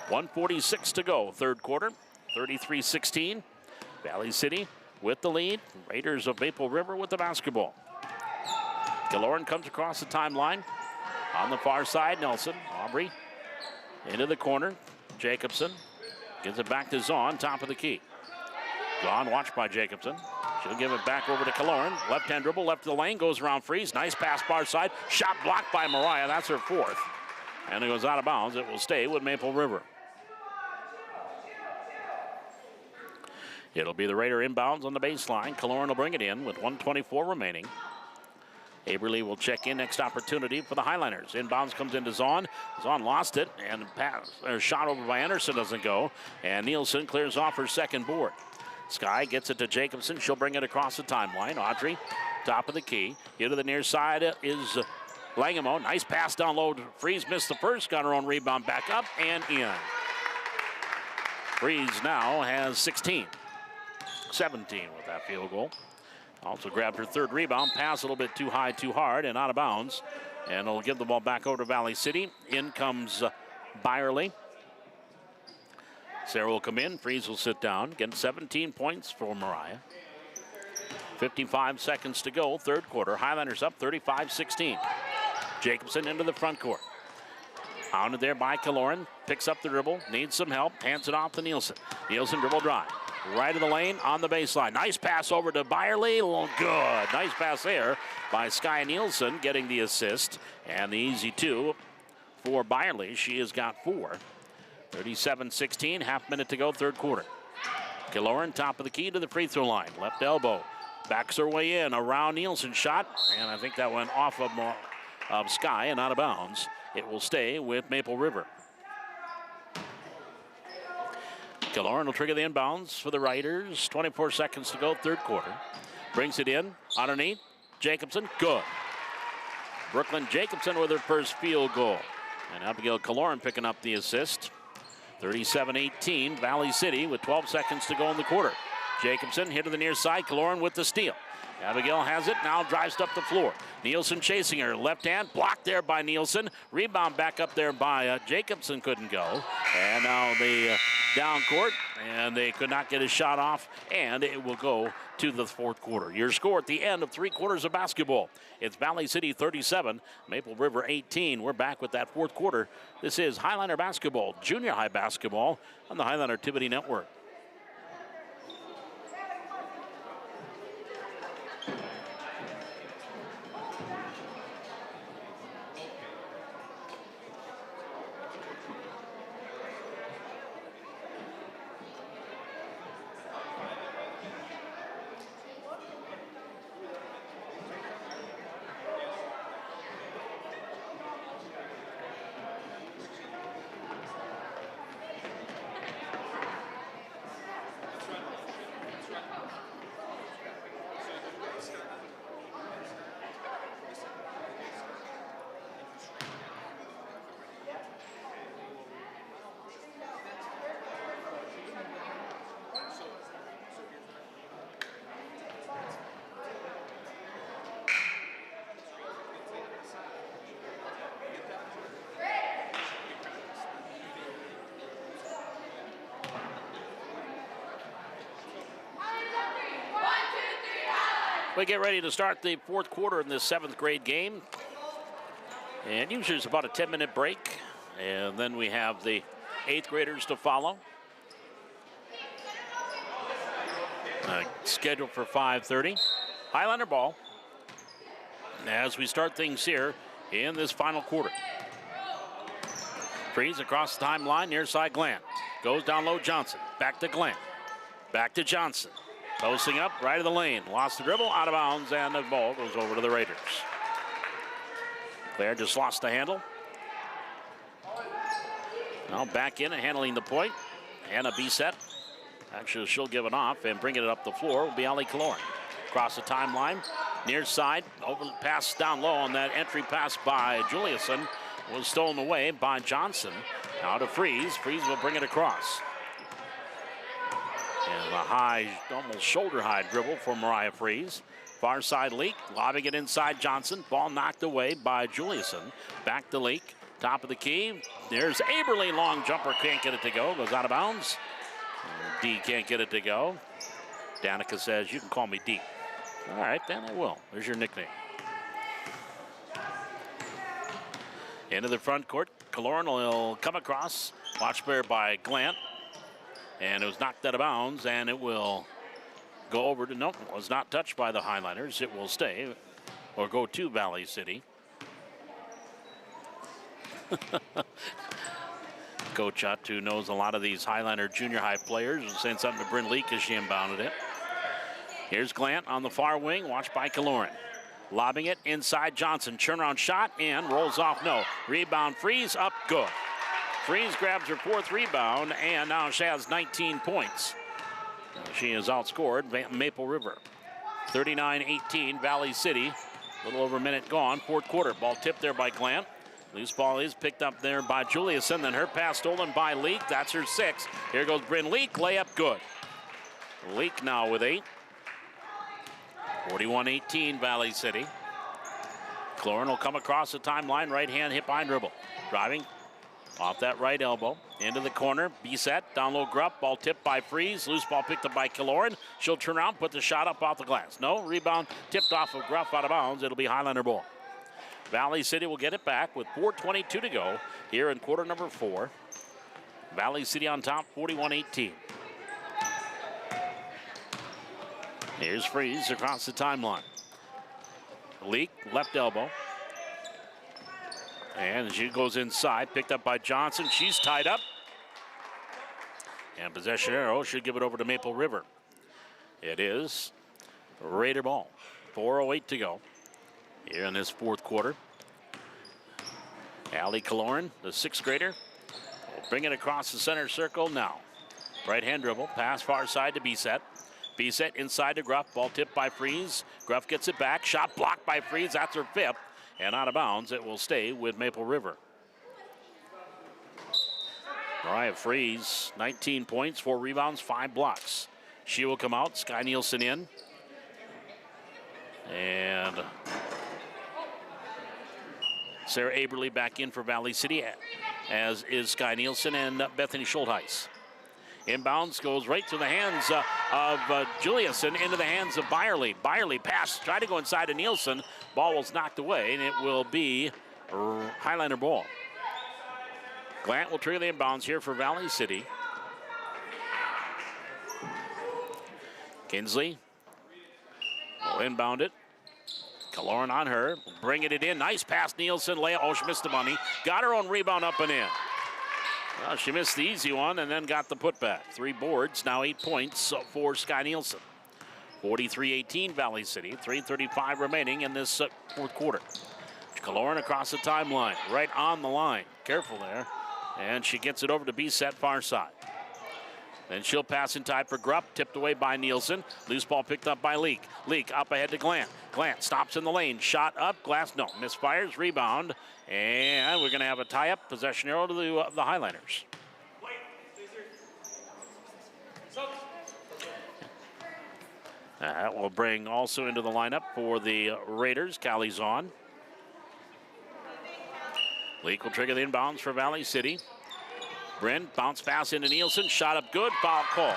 1:46 to go, third quarter, 33-16. Valley City with the lead. Raiders of Maple River with the basketball. Kaloran comes across the timeline. On the far side, Nelson. Aubrey into the corner. Jacobson gives it back to Zahn, top of the key. Zahn watched by Jacobson. She'll give it back over to Kaloran. Left-hand dribble, left of the lane, goes around Freeze. Nice pass far side. Shot blocked by Mariah. That's her fourth. And it goes out of bounds. It will stay with Maple River. It'll be the Raider inbounds on the baseline. Kaloran will bring it in with 1:24 remaining. Aberly will check in. Next opportunity for the Highliners. Inbounds comes into Zahn. Zahn lost it, and shot over by Anderson doesn't go. And Nielsen clears off her second board. Sky gets it to Jacobson. She'll bring it across the timeline. Audrey, top of the key. Into the near side is Langamo. Nice pass down low. Freeze missed the first. Got her own rebound back up and in. Freeze now has 16. 17 with that field goal. Also grabbed her third rebound. Pass a little bit too high, too hard, and out of bounds. And it'll give the ball back over to Valley City. In comes Byerly. Sarah will come in. Freeze will sit down. Getting 17 points for Mariah. 55 seconds to go, third quarter. Highlanders up 35-16. Jacobson into the front court. Hounded there by Kaloran. Picks up the dribble. Needs some help. Hands it off to Nielsen. Nielsen dribble drive. Right of the lane on the baseline. Nice pass over to Byerly. Well, good. Nice pass there by Sky Nielsen getting the assist. And the easy two for Byerly. She has got 4. 37-16. Half minute to go, third quarter. Kaloran top of the key to the free throw line. Left elbow. Backs her way in. Around Nielsen shot. And I think that went off of Sky and out of bounds. It will stay with Maple River. Kaloran will trigger the inbounds for the Raiders. 24 seconds to go, third quarter. Brings it in, underneath. Jacobson, good. Brooklyn Jacobson with her first field goal. And Abigail Kaloran picking up the assist. 37-18, Valley City with 12 seconds to go in the quarter. Jacobson hit to the near side, Kaloran with the steal. Abigail has it, now drives up the floor. Nielsen chasing her, left hand, blocked there by Nielsen. Rebound back up there by Jacobson, couldn't go. And now the down court, and they could not get a shot off, and it will go to the fourth quarter. Your score at the end of 3 quarters of basketball. It's Valley City 37, Maple River 18. We're back with that fourth quarter. This is Highliner basketball, junior high basketball on the Highliner Activity Network. We get ready to start the fourth quarter in this 7th grade game. And usually it's about a 10-minute break. And then we have the 8th graders to follow. Scheduled for 5:30. Highliner ball as we start things here in this final quarter. Freeze across the timeline, near side Glenn. Goes down low, Johnson. Back to Glenn. Back to Johnson. Posting up, right of the lane. Lost the dribble, out of bounds, and the ball goes over to the Raiders. Claire just lost the handle. Now back in and handling the point. Hannah Bisset. Actually, she'll give it off and bring it up the floor will be Ali Kaloran. Across the timeline, near side, over pass down low on that entry pass by Juliuson was stolen away by Johnson. Now to Freeze. Freeze will bring it across. And a high, almost shoulder high dribble for Mariah Freeze. Far side Leak, lobbing it inside Johnson. Ball knocked away by Juliuson. Back to Leak, top of the key. There's Aberly, long jumper, can't get it to go. Goes out of bounds. D can't get it to go. Danica says, you can call me D. All right, then I will. There's your nickname. Into the front court. Kaloran will come across. Watched there by Glant. And it was knocked out of bounds, and it will go over to, nope, it was not touched by the Highliners. It will stay or go to Valley City. Coach Hutt, who knows a lot of these Highliner junior high players, was saying something to Bryn Leak as she inbounded it. Here's Glant on the far wing, watched by Kaloran. Lobbing it inside Johnson. Turnaround shot and rolls off. No. Rebound Freeze up good. Freeze grabs her 4th rebound, and now she has 19 points. She has outscored Maple River. 39-18, Valley City. A little over a minute gone, 4th quarter. Ball tipped there by Glant. Loose ball is picked up there by Juliuson. Then her pass stolen by Leak. That's her 6th. Here goes Bryn Leak. Layup good. Leak now with 8. 41-18, Valley City. Kaloran will come across the timeline. Right hand hip behind dribble. Driving off that right elbow. Into the corner. B-set. Down low Gruff. Ball tipped by Freeze. Loose ball picked up by Kaloran. She'll turn around, put the shot up off the glass. No. Rebound tipped off of Gruff out of bounds. It'll be Highlander ball. Valley City will get it back with 4:22 to go here in quarter number 4. Valley City on top, 41-18. Here's Freeze across the timeline. Leak, left elbow. And she goes inside, picked up by Johnson. She's tied up. And possession arrow should give it over to Maple River. It is Raider ball. 4:08 to go here in this 4th quarter. Allie Kaloran, the 6th grader, will bring it across the center circle now. Right hand dribble, pass far side to B-set. B-set inside to Gruff, ball tipped by Freeze. Gruff gets it back, shot blocked by Freeze, that's her 5th. And out of bounds, it will stay with Maple River. Mariah Freeze, 19 points, 4 rebounds, 5 blocks. She will come out, Sky Nielsen in. And Sarah Aberly back in for Valley City, as is Sky Nielsen and Bethany Schultheis. Inbounds goes right to the hands of Juliuson, into the hands of Byerly. Byerly pass, tried to go inside to Nielsen. Ball was knocked away, and it will be Highlander ball. Glant will trigger the inbounds here for Valley City. Kinsley will inbound it. Kaloran on her, bringing it in. Nice pass, Nielsen. Layup. Oh, she missed the money. Got her own rebound up and in. Well, she missed the easy one and then got the putback. 3 boards, now 8 points for Sky Nielsen. 43-18 Valley City. 3:35 remaining in this 4th quarter. Kaloran across the timeline, right on the line. Careful there. And she gets it over to B-set far side. Then she'll pass in time for Grupp, tipped away by Nielsen. Loose ball picked up by Leak. Leak up ahead to Glant. Glant stops in the lane. Shot up, glass, no. Misfires, rebound. And we're going to have a tie-up. Possession arrow to the Highliners. That will bring also into the lineup for the Raiders, Callie Zahn. Leak will trigger the inbounds for Valley City. Bryn, bounce pass into Nielsen, shot up good, foul call.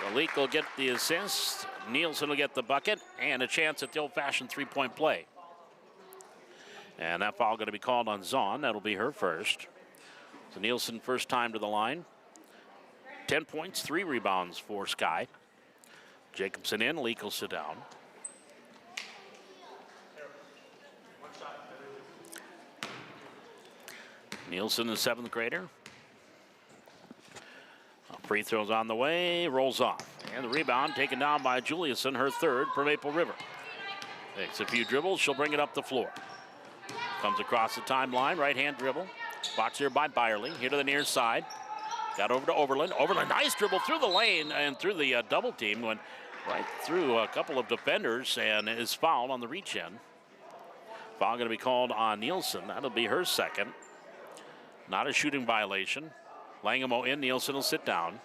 The Leak will get the assist, Nielsen will get the bucket, and a chance at the old-fashioned 3-point play. And that foul going to be called on Zahn. That'll be her first. So Nielsen first time to the line. 10 points, 3 rebounds for Sky. Jacobson in, Leak will sit down. Nielsen, the 7th grader. Free throws on the way, rolls off. And the rebound taken down by Juliuson, her 3rd for Maple River. Takes a few dribbles, she'll bring it up the floor. Comes across the timeline, right-hand dribble. Boxed here by Byerly, here to the near side. Got over to Overland. Overland, nice dribble through the lane and through the double team. Went right through a couple of defenders and is fouled on the reach-in. Foul going to be called on Nielsen. That'll be her 2nd. Not a shooting violation. Langamo in, Nielsen will sit down.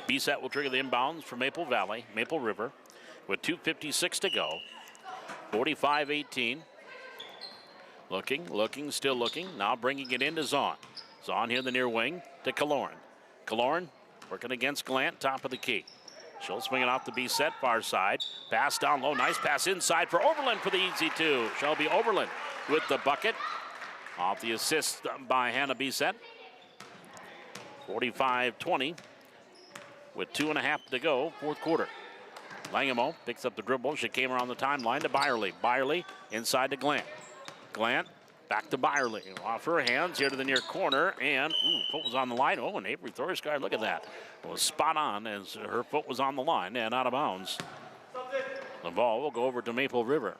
B-set will trigger the inbounds for Maple River, with 2:56 to go. 45-18. Looking, still looking. Now bringing it into Zahn. Zahn here in the near wing to Kaloran. Kaloran working against Glant, top of the key. She'll swing it off the B set, far side. Pass down low, nice pass inside for Oberlin for the easy two. Shelby Oberlin with the bucket. Off the assist by Hannah B set. 45-20 with 2.5 to go, fourth quarter. Langemo picks up the dribble. She came around the timeline to Byerly. Byerly inside to Glant. Glant back to Byerly. Off her hands here to the near corner. And foot was on the line. Oh, and Avery Thorsgaard, look at that. It was spot on as her foot was on the line and out of bounds. The ball will go over to Maple River.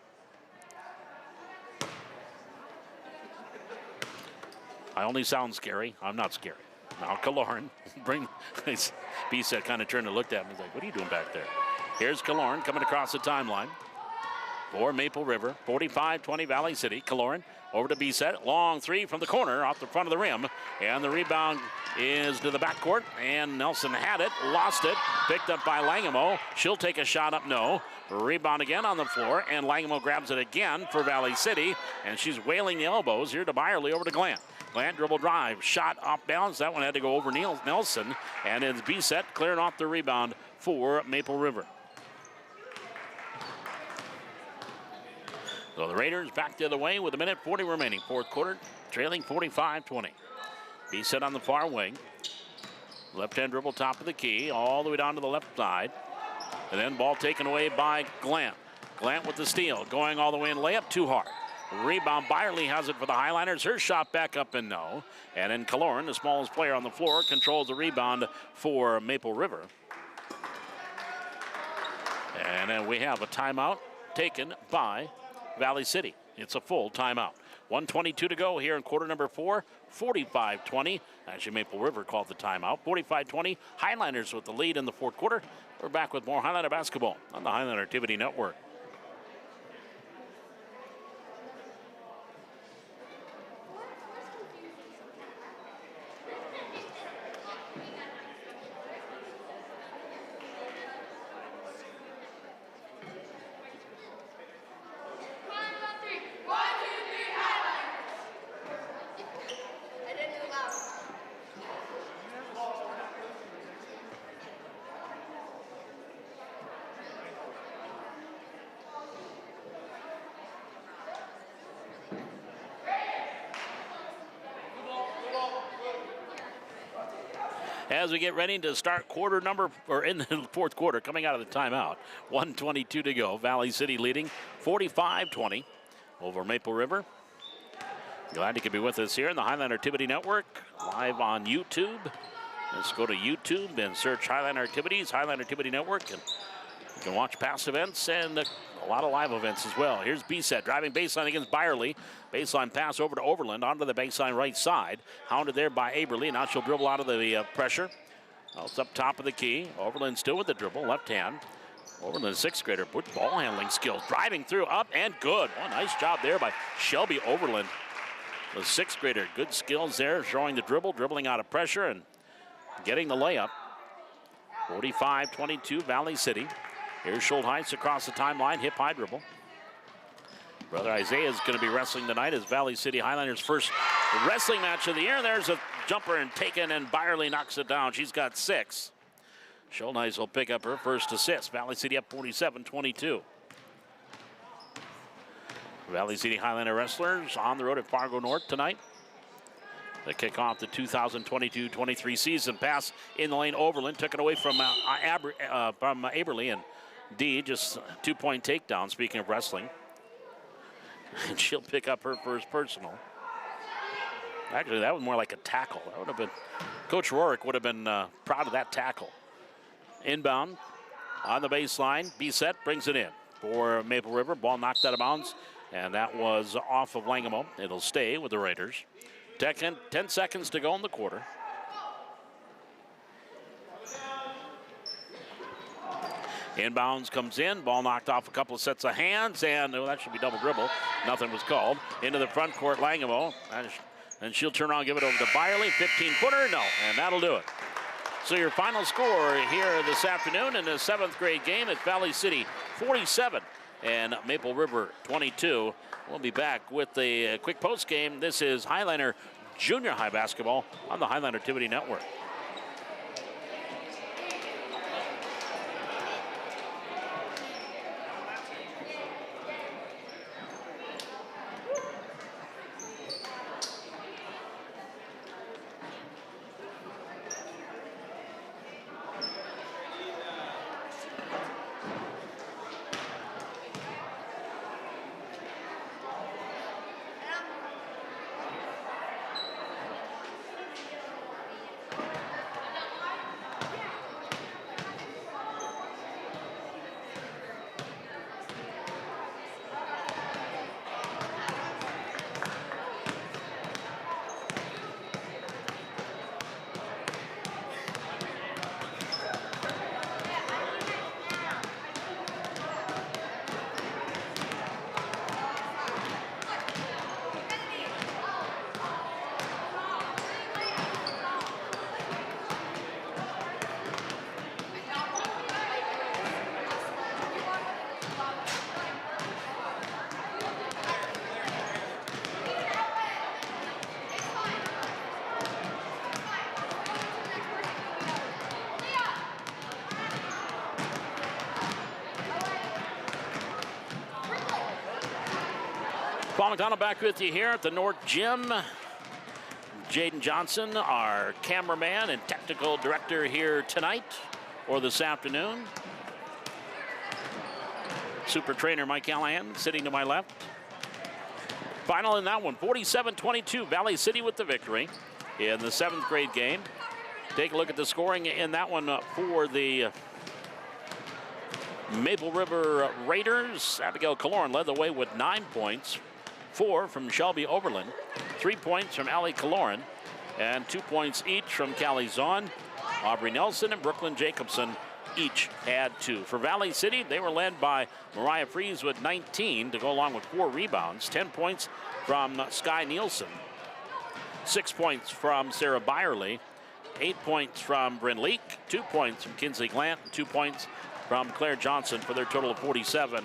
I only sound scary. I'm not scary. Now Killorn B-set kind of turned and looked at me. He's like, what are you doing back there? Here's Killorn coming across the timeline for Maple River. 45-20 Valley City. Killorn over to B-set. Long three from the corner off the front of the rim. And the rebound is to the backcourt. And Nelson had it, lost it. Picked up by Langemo. She'll take a shot up, no. Rebound again on the floor. And Langemo grabs it again for Valley City. And she's wailing the elbows here to Byerly over to Glant. Glant dribble drive, shot off balance. That one had to go over Nelson. And it's B-set clearing off the rebound for Maple River. So the Raiders back the other way with 1:40 remaining. Fourth quarter, trailing 45-20. B-set on the far wing. Left-hand dribble top of the key, all the way down to the left side. And then ball taken away by Glant. Glant with the steal, going all the way in layup, too hard. Rebound, Byerly has it for the Highlanders. Her shot back up and no. And then Killorn, the smallest player on the floor, controls the rebound for Maple River. And then we have a timeout taken by Valley City. It's a full timeout. 1:22 to go here in quarter number 4. 45-20. Actually, Maple River called the timeout. 45-20. Highlanders with the lead in the fourth quarter. We're back with more Highlander basketball on the Highlander Activity Network. As we get ready to start in the fourth quarter, coming out of the timeout. 1:22 to go. Valley City leading 45-20 over Maple River. Glad you could be with us here in the Highlander Activity Network, live on YouTube. Let's go to YouTube and search Highlander Activities, Highlander Activity Network, and you can watch past events and a lot of live events as well. Here's B-set driving baseline against Byerly. Baseline pass over to Overland onto the baseline right side. Hounded there by Aberly. Now she'll dribble out of the pressure. It's up top of the key. Overland still with the dribble, left hand. Overland, sixth grader, put ball handling skills. Driving through, up and good. Oh, nice job there by Shelby Overland. The sixth grader, good skills there, showing the dribble, dribbling out of pressure and getting the layup. 45-22 Valley City. Here's Schultheis across the timeline, hip high dribble. Brother Isaiah is going to be wrestling tonight as Valley City Highlanders' first wrestling match of the year. There's a jumper and taken, and Byerly knocks it down. She's got 6. Schultheis will pick up her first assist. Valley City up 47-22. Valley City Highlander wrestlers on the road at Fargo North tonight. They kick off the 2022-23 season. Pass in the lane, Overland took it away from Aberly, and D just a 2-point takedown, speaking of wrestling. And she'll pick up her first personal. Actually, that was more like a tackle. That would have been, Coach Rorick would have been proud of that tackle. Inbound on the baseline. B-set brings it in for Maple River. Ball knocked out of bounds, and that was off of Langemo. It'll stay with the Raiders. 10 seconds to go in the quarter. Inbounds comes in, ball knocked off a couple of sets of hands, and that should be double dribble. Nothing was called. Into the front court, Langemo. And she'll turn around and give it over to Byerly. 15-footer, no, and that'll do it. So your final score here this afternoon in the 7th grade game at Valley City, 47 and Maple River 22. We'll be back with a quick post game. This is Highlander Junior High basketball on the Highlander Activity Network. Paul McDonald back with you here at the North Gym. Jaden Johnson, our cameraman and technical director here tonight or this afternoon. Super trainer Mike Callahan sitting to my left. Final in that one, 47-22, Valley City with the victory in the 7th grade game. Take a look at the scoring in that one for the Maple River Raiders. Abigail Kaloran led the way with 9 points, 4 from Shelby Overland, 3 points from Allie Kaloran, and 2 points each from Callie Zahn. Aubrey Nelson and Brooklyn Jacobson each had 2. For Valley City, they were led by Mariah Fries with 19 to go along with 4 rebounds, 10 points from Sky Nielsen, 6 points from Sarah Byerly, 8 points from Bryn Leak, 2 points from Kinsley Glant, 2 points from Claire Johnson for their total of 47.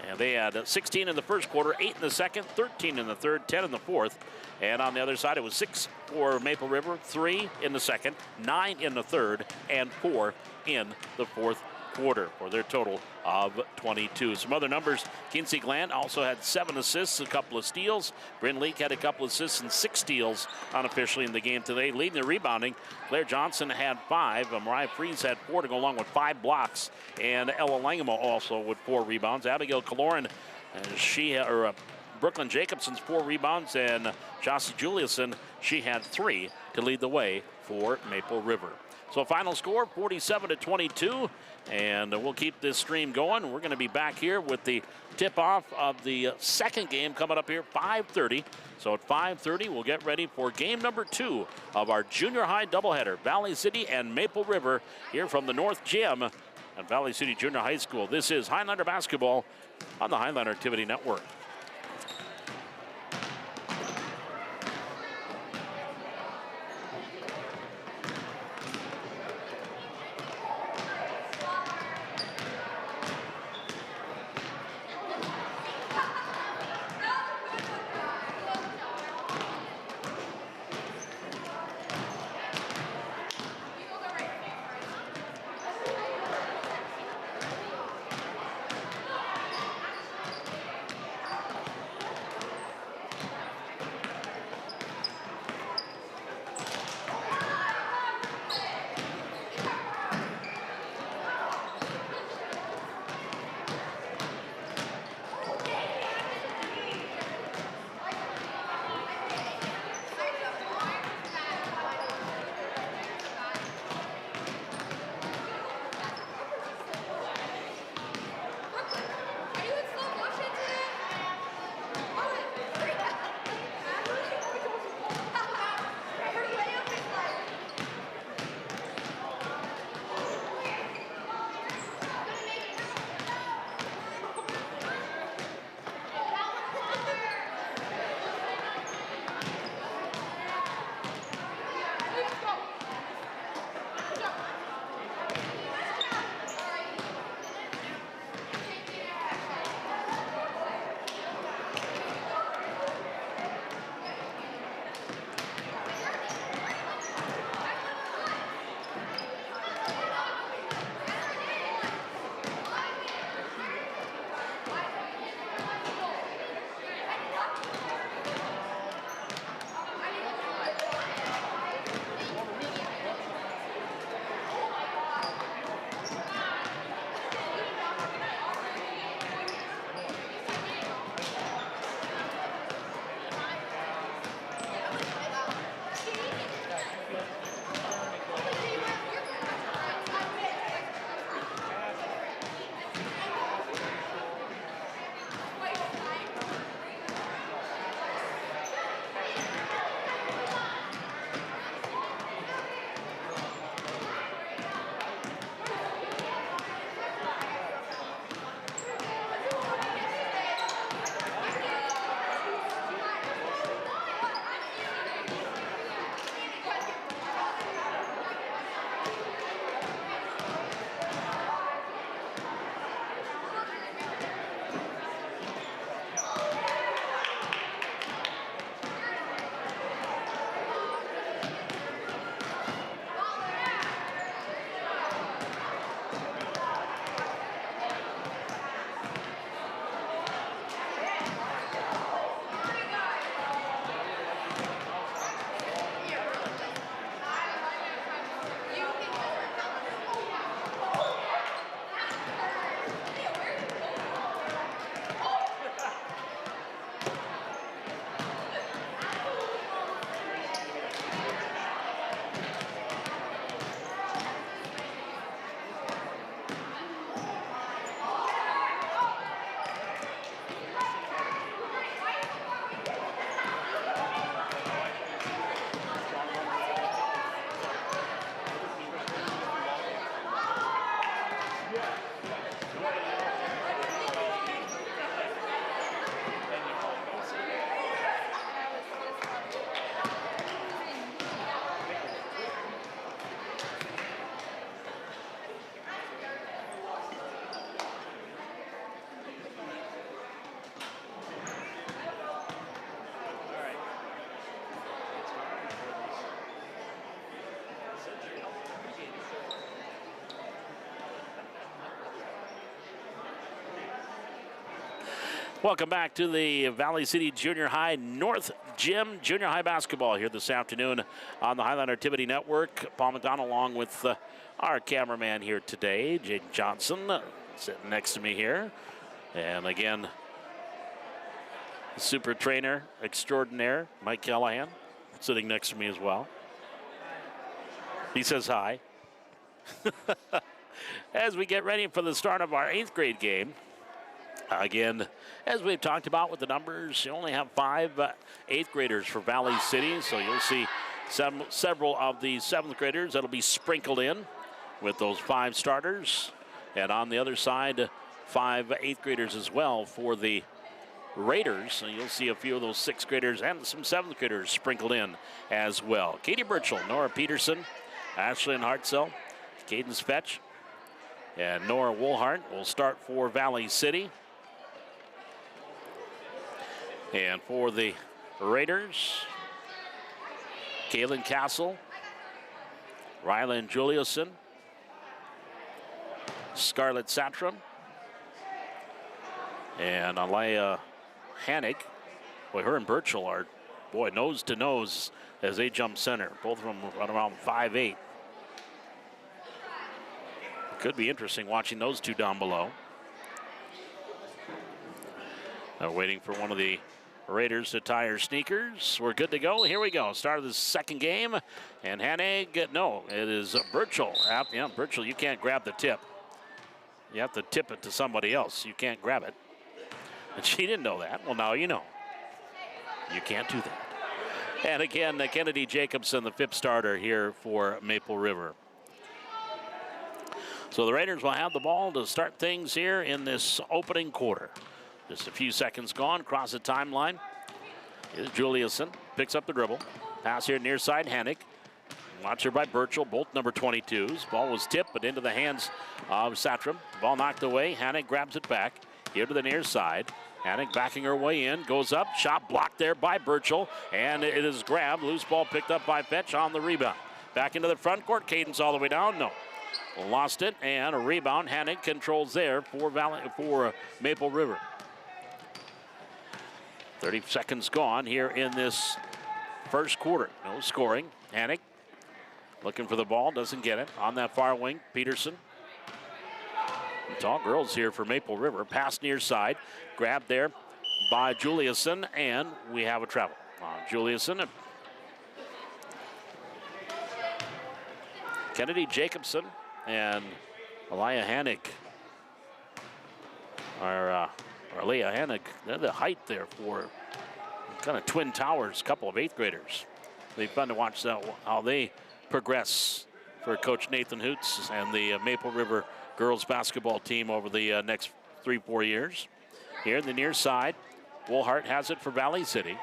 And they had 16 in the first quarter, 8 in the second, 13 in the third, 10 in the fourth. And on the other side, it was 6 for Maple River, 3 in the second, 9 in the third, and 4 in the fourth quarter for their total of 22. Some other numbers, Kinsey Glant also had 7 assists, a couple of steals. Bryn Leak had a couple of assists and 6 steals unofficially in the game today. Leading the rebounding, Claire Johnson had 5. Mariah Fries had 4 to go along with 5 blocks. And Ella Langema also with 4 rebounds. Abigail Kaloran, Brooklyn Jacobson's 4 rebounds, and Jossie Juliuson, she had 3 to lead the way for Maple River. So final score, 47-22, and we'll keep this stream going. We're going to be back here with the tip-off of the second game coming up here, 5:30. So at 5:30, we'll get ready for game number 2 of our junior high doubleheader, Valley City and Maple River, here from the North Gym at Valley City Junior High School. This is Highlander basketball on the Highlander Activity Network. Welcome back to the Valley City Junior High North Gym Junior High basketball here this afternoon on the Highline Activity Network. Paul McDonald along with our cameraman here today, Jaden Johnson, sitting next to me here. And again, super trainer extraordinaire, Mike Callahan, sitting next to me as well. He says hi. As we get ready for the start of our 8th grade game. Again, as we've talked about with the numbers, you only have 5 8th graders for Valley City, so you'll see several of the 7th graders that'll be sprinkled in with those 5 starters. And on the other side, 5 8th graders as well for the Raiders. So you'll see a few of those 6th graders and some 7th graders sprinkled in as well. Katie Burchell, Nora Peterson, Ashlyn Hartzell, Cadence Fetch, and Nora Woolhart will start for Valley City. And for the Raiders, Kaylin Castle, Rylan Juliuson, Scarlett Satram, and Alaya Hannig. Boy, her and Burchell are, nose to nose as they jump center. Both of them run around 5'8". Could be interesting watching those two down below. They're waiting for one of the Raiders to tie her sneakers. We're good to go. Here we go. Start of the second game. And Hannig, no, it is Burchell. Yeah, Burchell, you can't grab the tip. You have to tip it to somebody else. You can't grab it. And she didn't know that. Well, now you know. You can't do that. And again, Kennedy Jacobson, the 5th starter here for Maple River. So the Raiders will have the ball to start things here in this opening quarter. Just a few seconds gone, across the timeline. Is Juliuson, picks up the dribble. Pass here near side, Hannig. Watch her by Burchell, both number 22s. Ball was tipped, but into the hands of Satram. Ball knocked away, Hannig grabs it back. Here to the near side. Hannig backing her way in, goes up, shot blocked there by Burchell, and it is grabbed. Loose ball picked up by Fetch on the rebound. Back into the front court, Cadence all the way down, no. Lost it, and a rebound. Hannig controls there for Maple River. 30 seconds gone here in this first quarter. No scoring. Hannig looking for the ball, doesn't get it. On that far wing, Peterson. Tall girls here for Maple River. Pass near side. Grabbed there by Juliuson, and we have a travel. Juliuson. Kennedy Jacobson and Alaya Hannig are Leah Hannig, they're the height there for kind of twin towers, couple of 8th graders. It'll be fun to watch how they progress for Coach Nathan Hoots and the Maple River girls basketball team over the next 3-4 years. Here in the near side, Woolhart has it for Valley City.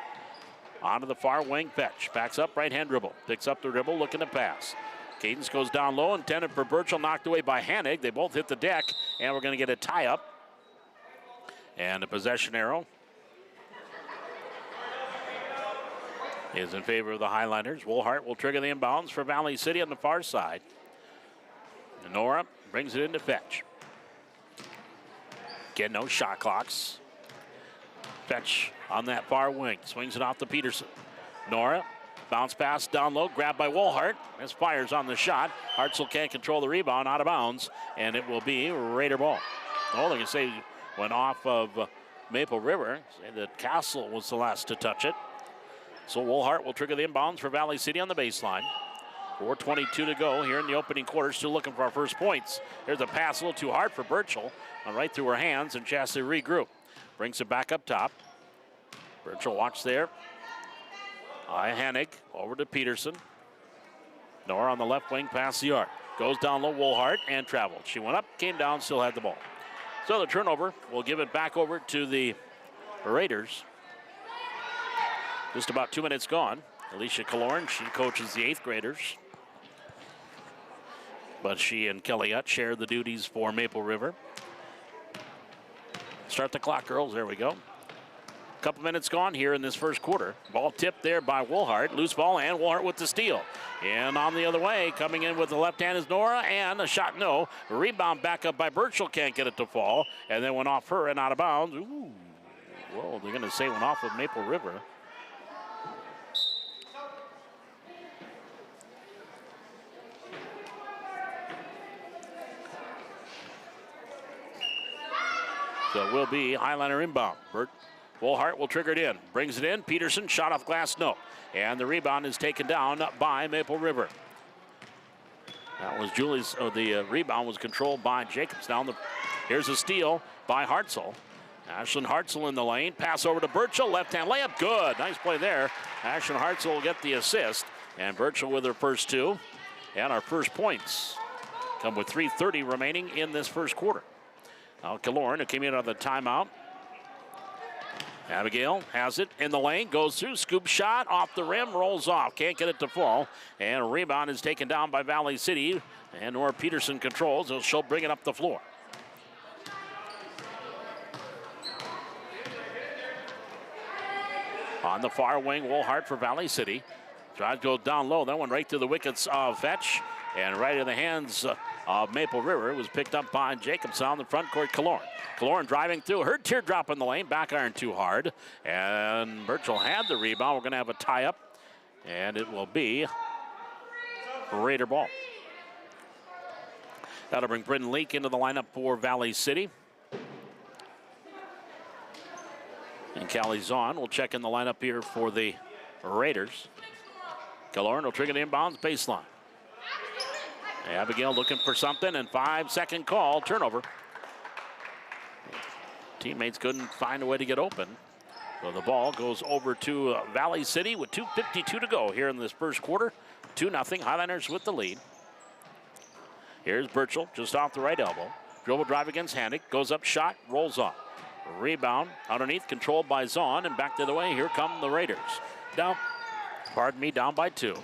Onto the far wing, Fetch. Backs up, right-hand dribble. Picks up the dribble, looking to pass. Cadence goes down low, intended for Burchell, knocked away by Hannig. They both hit the deck, and we're going to get a tie-up. And the possession arrow is in favor of the Highliners. Woolhart will trigger the inbounds for Valley City on the far side. And Nora brings it into Fetch. Again, no shot clocks. Fetch on that far wing, swings it off to Peterson. Nora, bounce pass down low, grabbed by Woolhart. Misfires on the shot. Hartzell can't control the rebound, out of bounds, and it will be Raider ball. All I can say went off of Maple River. Say that Castle was the last to touch it. So Woolhart will trigger the inbounds for Valley City on the baseline. 4:22 to go here in the opening quarter. Still looking for our first points. There's a pass a little too hard for Burchell. Right through her hands, and Chastity regroup. Brings it back up top. Burchell watch there. Hannig over to Peterson. Nora on the left wing past the arc. Goes down low, Woolhart, and traveled. She went up, came down, still had the ball. So the turnover will give it back over to the Raiders. Just about 2 minutes gone. Alicia Killorn, she coaches the 8th graders. But she and Kelly Utt share the duties for Maple River. Start the clock, girls. There we go. Couple minutes gone here in this first quarter. Ball tipped there by Woolhart. Loose ball, and Woolhart with the steal. And on the other way, coming in with the left hand is Nora, and a shot no. Rebound back up by Burchell, can't get it to fall. And then went off her and out of bounds. Ooh, Whoa, they're going to say one off of Maple River. So it will be Highliner inbound. Bert Wohlhart will trigger it in. Brings it in. Peterson, shot off glass, no. And the rebound is taken down by Maple River. That was Julie's, the rebound was controlled by Jacobs. Here's a steal by Hartzell. Ashlyn Hartzell in the lane. Pass over to Burchell. Left-hand layup. Good. Nice play there. Ashlyn Hartzell will get the assist. And Burchell with her first two. And our first points come with 3:30 remaining in this first quarter. Now Killorn, who came in on the timeout. Abigail has it in the lane, goes through, scoop shot, off the rim, rolls off. Can't get it to fall. And a rebound is taken down by Valley City. And Nora Peterson controls, so she'll bring it up the floor. On the far wing, Wohlhart for Valley City. Tries to go down low, that one right to the wickets of Fetch. And right in the hands of Maple River. It was picked up by Jacobs on the front court, Killorn. Killorn driving through, her teardrop in the lane, back iron too hard. And Burchell had the rebound. We're going to have a tie-up, and it will be Raider ball. That'll bring Britton Leak into the lineup for Valley City. And Callie Zahn will check in the lineup here for the Raiders. Killorn will trigger the inbounds baseline. Abigail looking for something, and 5-second call, turnover. Teammates couldn't find a way to get open. So the ball goes over to Valley City with 2:52 to go here in this first quarter. 2-0, Highlanders with the lead. Here's Burchell, just off the right elbow. Dribble drive against Hannick, goes up, shot, rolls off. Rebound underneath, controlled by Zahn, and back the other way, here come the Raiders. Down by 2.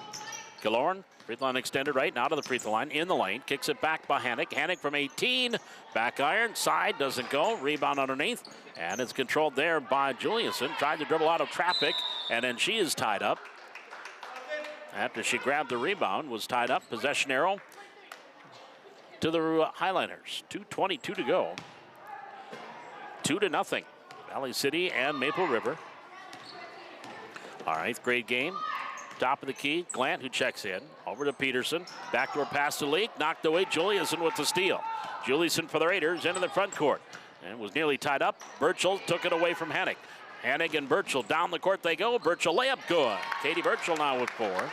Killorn, free throw line extended right, now to the free throw line, in the lane, kicks it back by Hannick. Hannick from 18, back iron, side, doesn't go, rebound underneath, and it's controlled there by Juliuson. Tried to dribble out of traffic, and then she is tied up. After she grabbed the rebound, was tied up, possession arrow to the Highlanders. 2:22 to go. 2-0, Valley City and Maple River. Our 8th grade game. Top of the key, Glant who checks in. Over to Peterson. Backdoor pass to Leak. Knocked away. Juliuson with the steal. Juliuson for the Raiders into the front court. And was nearly tied up. Burchell took it away from Hannick. Hannick and Burchell down the court they go. Burchell layup good. Katie Burchell now with 4.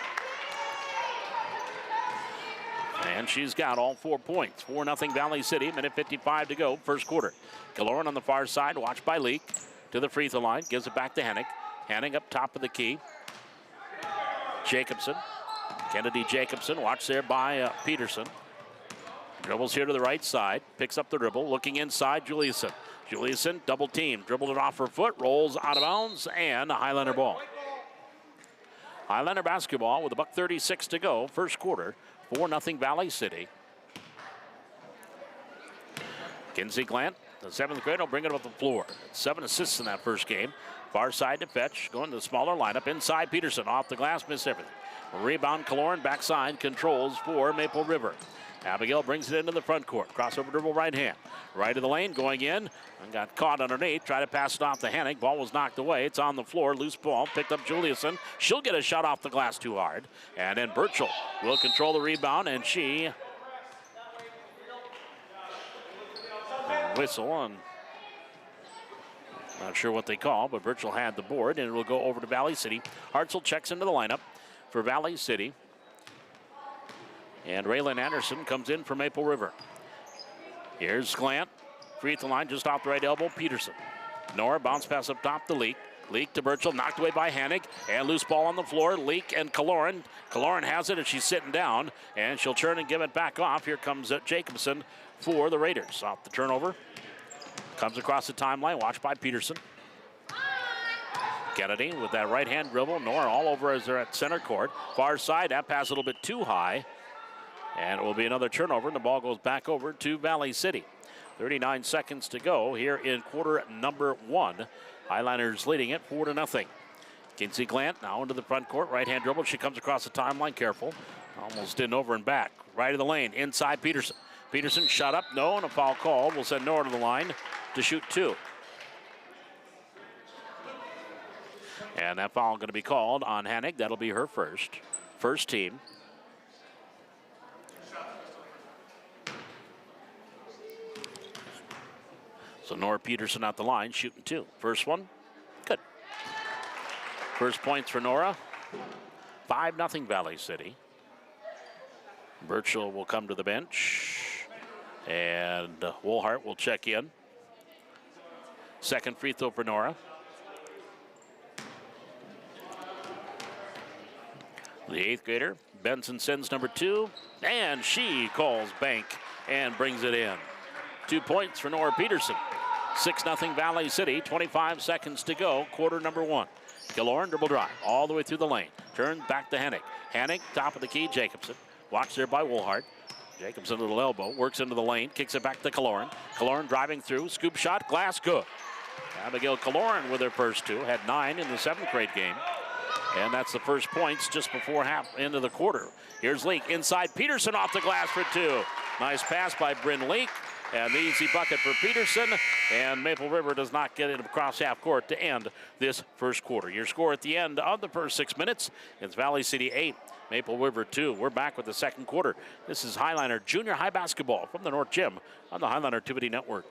And she's got all 4 points. 4-0 Valley City. Minute 55 to go. First quarter. Killorn on the far side. Watched by Leak. To the free throw line. Gives it back to Hannick. Hannick up top of the key. Jacobson, Kennedy Jacobson, watched there by Peterson. Dribbles here to the right side, picks up the dribble, looking inside, Juliuson. Juliuson, double team, dribbled it off her foot, rolls out of bounds, and a Highlander ball. Highlander basketball with $1:36 to go, first quarter, 4-0 Valley City. Kinsey Glant, the 7th grader, will bring it up the floor. 7 assists in that first game. Far side to Fetch, going to the smaller lineup. Inside Peterson, off the glass, missed everything. Rebound, Killorn, backside, controls for Maple River. Abigail brings it into the front court. Crossover dribble right hand. Right of the lane, going in, and got caught underneath. Tried to pass it off to Hannick. Ball was knocked away. It's on the floor, loose ball. Picked up Juliuson. She'll get a shot off the glass too hard. And then Burchell will control the rebound, and she... whistle on... Not sure what they call, but Burchell had the board, and it will go over to Valley City. Hartzell checks into the lineup for Valley City. And Raylan Anderson comes in for Maple River. Here's Glant. Free throw line just off the right elbow, Peterson. Nora, bounce pass up top to Leak. Leak to Burchell, knocked away by Hannick. And loose ball on the floor, Leak and Killorn. Killorn has it, and she's sitting down. And she'll turn and give it back off. Here comes Jacobson for the Raiders. Off the turnover. Comes across the timeline, watched by Peterson. Kennedy with that right-hand dribble. Nora all over as they're at center court. Far side, that pass a little bit too high. And it will be another turnover, and the ball goes back over to Valley City. 39 seconds to go here in quarter number 1. Highlanders leading it 4-0. Kinsey Glant now into the front court. Right-hand dribble. She comes across the timeline, careful. Almost in over and back. Right of the lane, inside Peterson. Peterson shot up, no, and a foul call will send Nora to the line to shoot 2. And that foul going to be called on Hennig. That'll be her first team. So Nora Peterson at the line, shooting 2. First one, good. First points for Nora. 5-0 Valley City. Birchall will come to the bench. And Woolhart will check in. Second free throw for Nora. The 8th grader, Benson sends number 2. And she calls bank and brings it in. 2 points for Nora Peterson. 6-0 Valley City, 25 seconds to go, quarter number 1. Killorn dribble drive all the way through the lane. Turns back to Hennig. Hennig, top of the key, Jacobson. Watched there by Woolhart. Jacobson, a little elbow, works into the lane, kicks it back to Killorn. Killorn driving through, scoop shot, glass, good. Abigail Killorn with her first 2, had 9 in the 7th grade game. And that's the first points just before half into the quarter. Here's Leak inside, Peterson off the glass for 2. Nice pass by Bryn Leak. And the easy bucket for Peterson, and Maple River does not get it across half court to end this first quarter. Your score at the end of the first 6 minutes is Valley City 8, Maple River 2. We're back with the second quarter. This is Highliner Junior High Basketball from the North Gym on the Highliner Activity Network.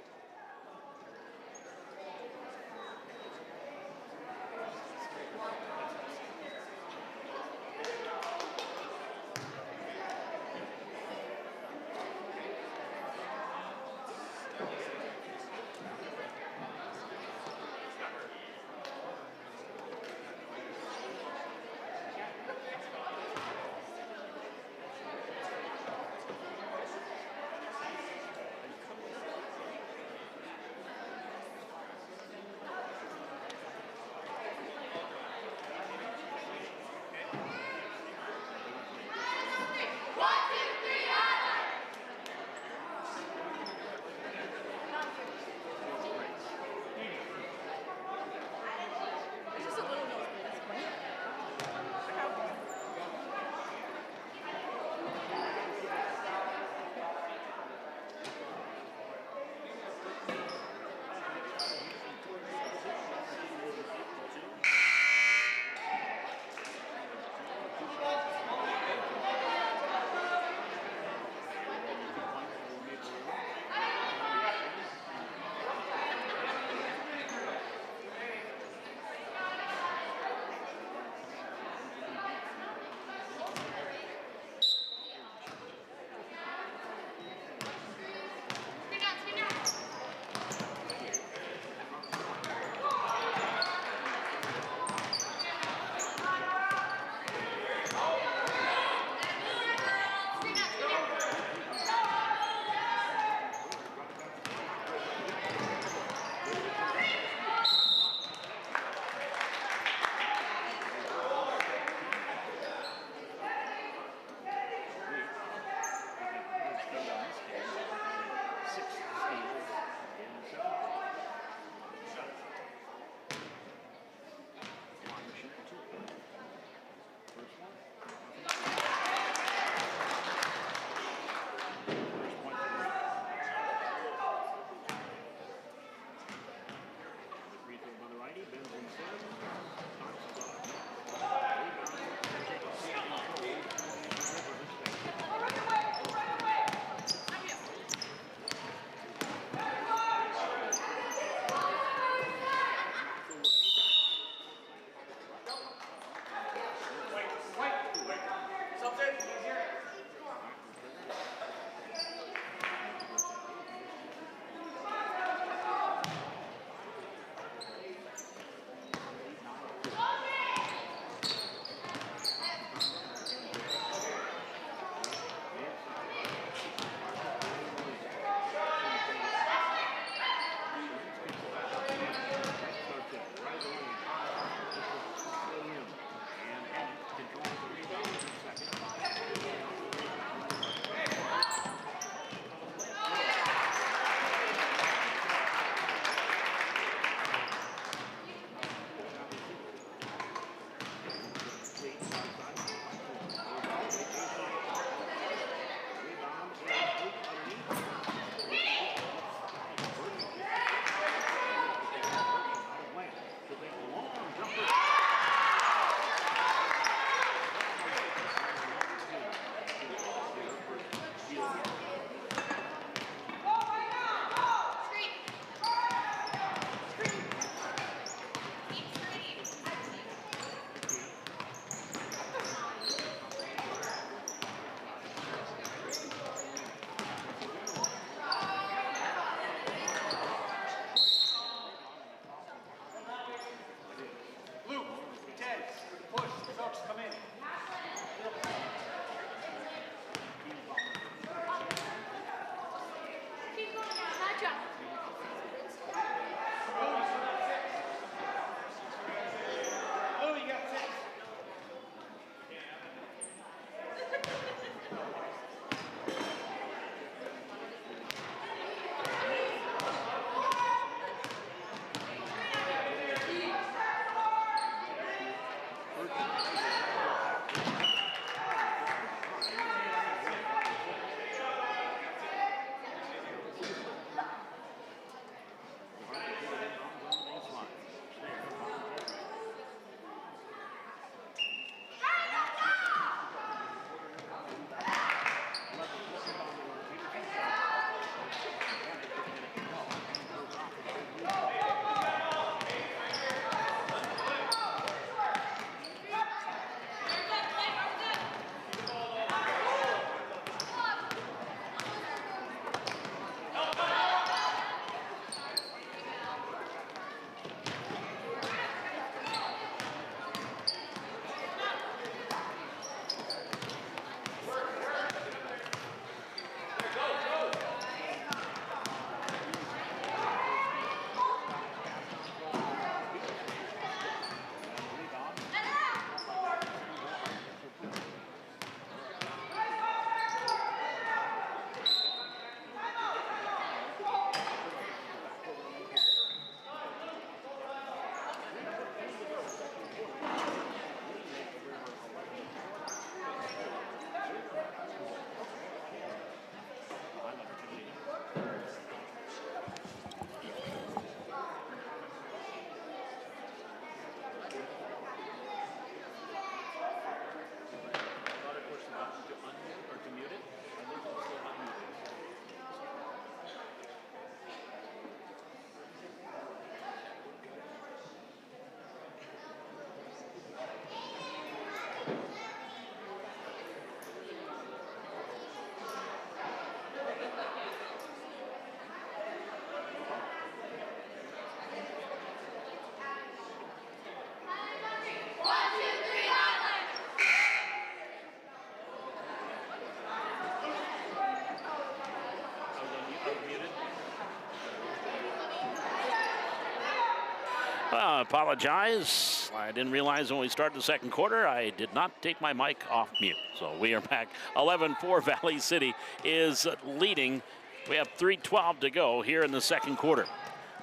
I apologize. I didn't realize when we started the second quarter, I did not take my mic off mute. So we are back. 11-4 Valley City is leading. We have 3:12 to go here in the second quarter.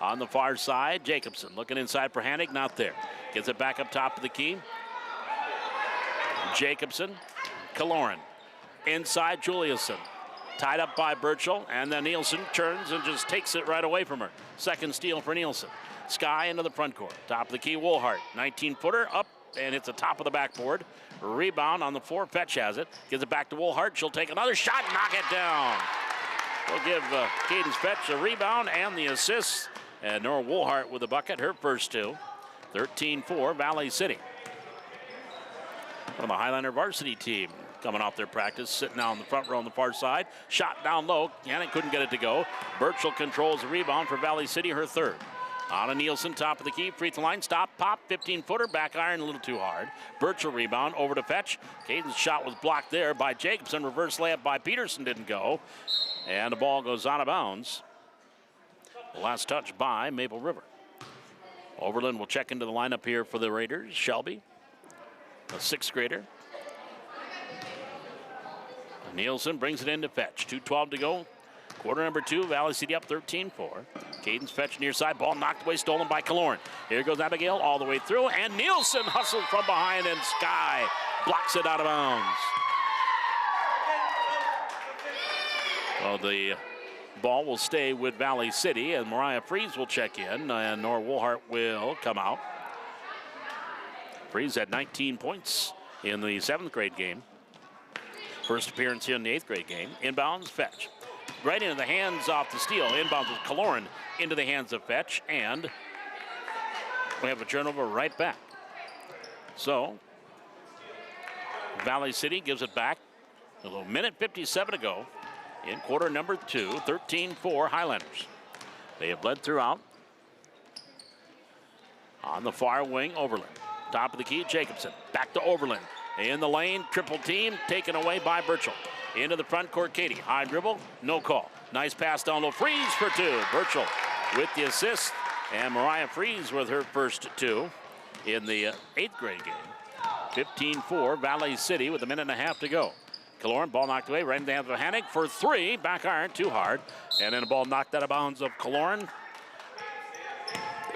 On the far side, Jacobson looking inside for Hanig, not there. Gets it back up top of the key. Jacobson, Kaloran. Inside, Juliuson. Tied up by Burchell, and then Nielsen turns and just takes it right away from her. Second steal for Nielsen. Sky into the front court. Top of the key, Woolhart. 19-footer up and hits the top of the backboard. Rebound on the floor. Fetch has it. Gives it back to Woolhart. She'll take another shot, knock it down. We'll give Cadence Fetch a rebound and the assist. And Nora Woolhart with the bucket, her first two. 13-4 Valley City. From the Highlander varsity team coming off their practice, sitting down in the front row on the far side. Shot down low. Yannick couldn't get it to go. Burchell controls the rebound for Valley City, her third. Anna Nielsen, top of the key, free throw line, stop, pop, 15-footer, back iron, a little too hard. Burchell rebound, over to Fetch. Caden's shot was blocked there by Jacobson. Reverse layup by Peterson, didn't go. And the ball goes out of bounds. Last touch by Maple River. Overland will check into the lineup here for the Raiders. Shelby, a sixth grader. Nielsen brings it in to Fetch. 2:12 to go. Quarter number two, Valley City up 13-4. Cadence Fetch near side, ball knocked away, stolen by Kaloran. Here goes Abigail all the way through, and Nielsen hustled from behind, and Sky blocks it out of bounds. Well, the ball will stay with Valley City, and Mariah Freeze will check in, and Nora Woolhart will come out. Freeze had 19 points in the 7th grade game. First appearance here in the 8th grade game. Inbounds, Fetch. Right into the hands off the steal. Inbounds with Kaloran into the hands of Fetch, and we have a turnover right back. So, Valley City gives it back. A little minute 57 to go in quarter number two, 13-4 Highlanders. They have led throughout. On the far wing, Overland. Top of the key, Jacobson. Back to Overland. In the lane, triple team, taken away by Burchell. Into the front court, Katie. High dribble, no call. Nice pass down low, Freeze for two. Burchell with the assist, and Mariah Freeze with her first two in the 8th grade game. 15-4, Valley City with a minute and a half to go. Kaloran, ball knocked away, right in the hands of Hanig for three. Back iron, too hard. And then the ball knocked out of bounds of Kaloran.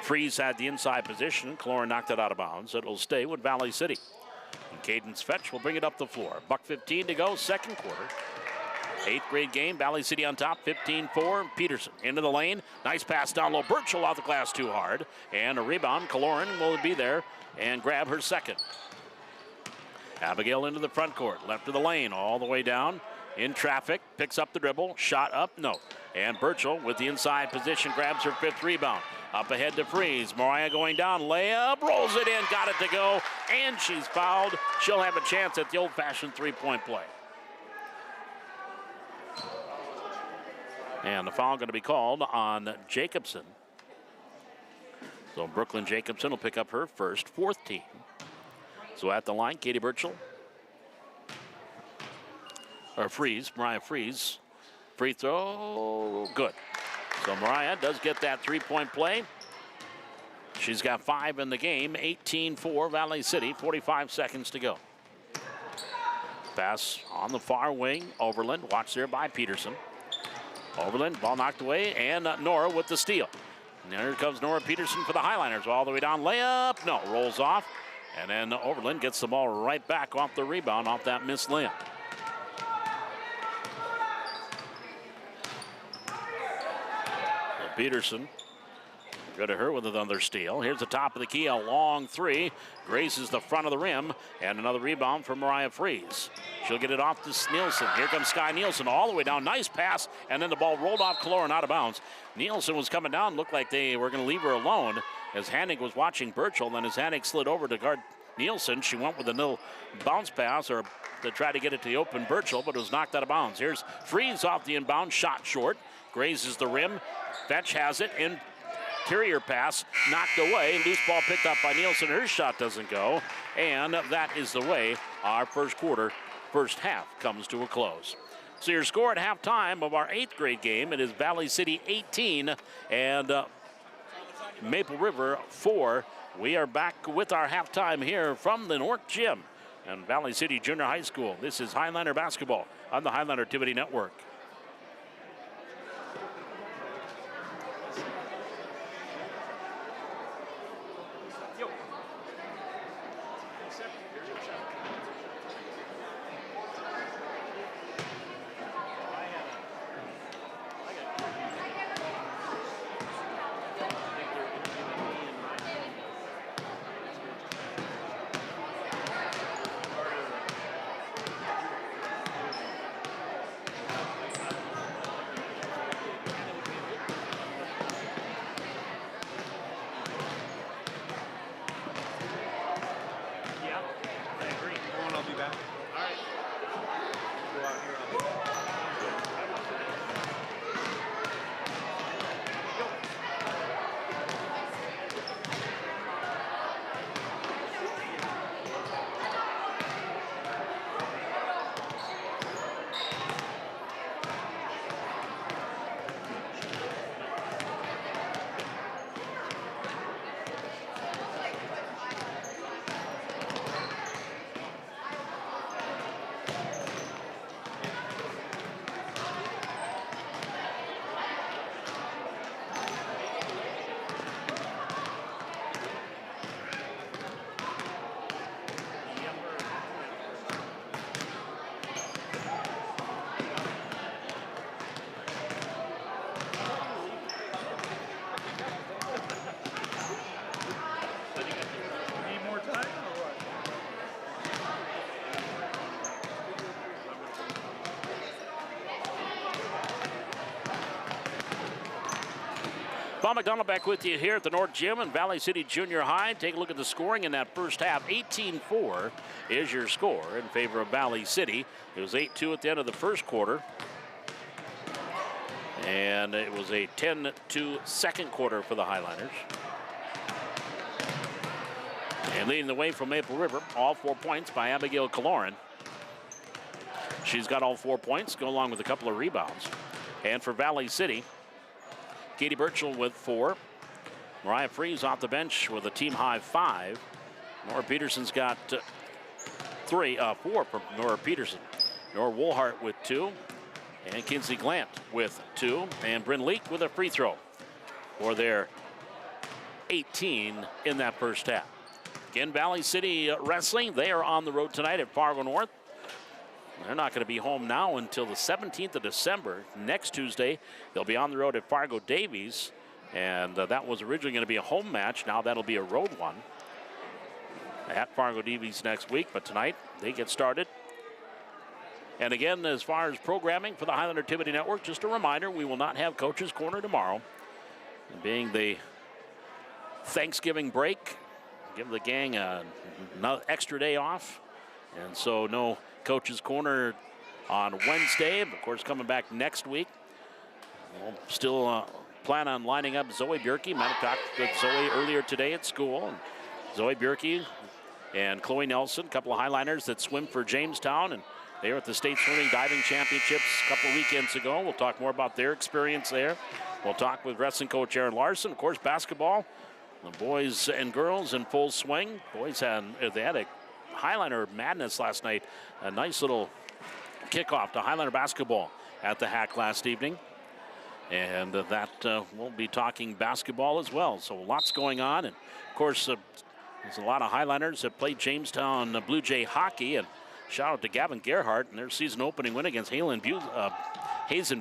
Freeze had the inside position. Kaloran knocked it out of bounds. It will stay with Valley City. And Cadence Fetch will bring it up the floor. $1:15 to go, second quarter. 8th grade game, Valley City on top, 15-4. Peterson into the lane. Nice pass down low. Burchell off the glass too hard. And a rebound. Kaloran will be there and grab her second. Abigail into the front court. Left of the lane, all the way down. In traffic, picks up the dribble. Shot up, no. And Burchell with the inside position grabs her fifth rebound. Up ahead to Freeze. Mariah going down. Layup, rolls it in, got it to go. And she's fouled. She'll have a chance at the old-fashioned three-point play. And the foul going to be called on Jacobson. So Brooklyn Jacobson will pick up her first, fourth team. So at the line, Katie Burchell. Or Freeze, Mariah Freeze. Free throw, good. So Mariah does get that three-point play. She's got 5 in the game, 18-4 Valley City, 45 seconds to go. Pass on the far wing, Overland, watched there by Peterson. Overland, ball knocked away, and Nora with the steal. And there comes Nora Peterson for the Highlanders, all the way down, layup, no, rolls off. And then Overland gets the ball right back off the rebound, off that missed layup. Peterson, go to her with another steal. Here's the top of the key, a long three. Graces the front of the rim, and another rebound from Mariah Freeze. She'll get it off to Nielsen. Here comes Sky Nielsen all the way down. Nice pass, and then the ball rolled off Kaloran out of bounds. Nielsen was coming down, looked like they were going to leave her alone as Hanig was watching Burchell. Then as Hanig slid over to guard Nielsen, she went with a little bounce pass or to try to get it to the open Burchell, but it was knocked out of bounds. Here's Freeze off the inbound, shot short, grazes the rim. Fetch has it, interior pass, knocked away. Loose ball picked up by Nielsen. Her shot doesn't go, and that is the way our first quarter, first half comes to a close. So your score at halftime of our 8th grade game, it is Valley City 18 and Maple River 4. We are back with our halftime here from the North Gym and Valley City Junior High School. This is Highlander basketball on the Highlander Activity Network. Bob McDonald back with you here at the North Gym and Valley City Junior High. Take a look at the scoring in that first half. 18-4 is your score in favor of Valley City. It was 8-2 at the end of the first quarter. And it was a 10-2 second quarter for the Highlanders. And leading the way from Maple River, all 4 points by Abigail Kaloran. She's got all 4 points, go along with a couple of rebounds. And for Valley City, Katie Birchall with 4. Mariah Freeze off the bench with a team high 5. Nora Peterson's got 4 for Nora Peterson. Nora Woolhart with 2. And Kinsey Glant with 2. And Bryn Leak with a free throw for their 18 in that first half. Again, Valley City Wrestling, they are on the road tonight at Fargo North. They're not going to be home now until the 17th of December. Next Tuesday, they'll be on the road at Fargo Davies. And that was originally going to be a home match. Now that'll be a road one at Fargo Davies next week. But tonight, they get started. And again, as far as programming for the Highlander Activity Network, just a reminder, we will not have Coach's Corner tomorrow. And being the Thanksgiving break, give the gang another extra day off. And so no Coach's Corner on Wednesday. Of course, coming back next week. We'll still plan on lining up Zoe Bjerke. Might have talked with Zoe earlier today at school. And Zoe Bjerke and Chloe Nelson, a couple of Highlanders that swim for Jamestown. And they were at the State Swimming Diving Championships a couple of weekends ago. We'll talk more about their experience there. We'll talk with wrestling coach Aaron Larson. Of course, basketball. The boys and girls in full swing. Boys had a Highlander madness last night. A nice little kickoff to Highlander basketball at the Hack last evening. And we'll be talking basketball as well. So lots going on. And of course, there's a lot of Highlanders that played Jamestown Blue Jay hockey. And shout out to Gavin Gerhardt and their season opening win against Hazen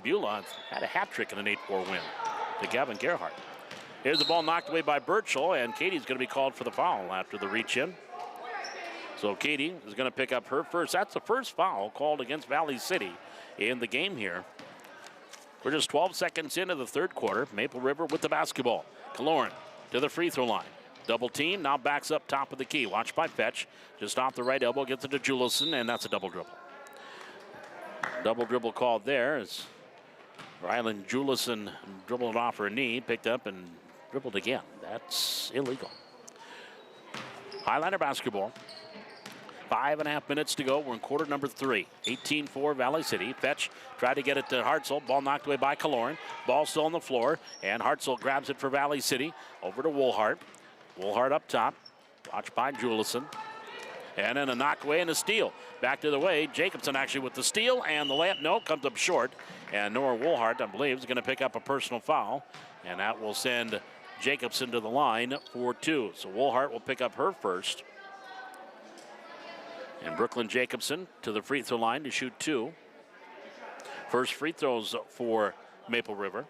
Beulah. Had a hat trick in an 8-4 win to Gavin Gerhardt. Here's the ball knocked away by Birchall, and Katie's going to be called for the foul after the reach in. So Katie is going to pick up her first. That's the first foul called against Valley City in the game here. We're just 12 seconds into the third quarter. Maple River with the basketball. Kaloran to the free throw line. Double team, now backs up top of the key. Watched by Fetch. Just off the right elbow, gets it to Julison, and that's a double dribble. Double dribble called there as Rylan Julison dribbled off her knee, picked up and dribbled again. That's illegal. Highlander basketball. 5.5 minutes to go. We're in quarter number 3. 18-4 Valley City. Fetch tried to get it to Hartzell. Ball knocked away by Kaloran. Ball still on the floor. And Hartzell grabs it for Valley City. Over to Woolhart. Woolhart up top. Watched by Julison. And then a knock away and a steal. Back to the way. Jacobson actually with the steal. And the layup, no, comes up short. And Nora Woolhart, I believe, is going to pick up a personal foul. And that will send Jacobson to the line for 2. So Woolhart will pick up her first. And Brooklyn Jacobson to the free throw line to shoot 2. First free throws for Maple River.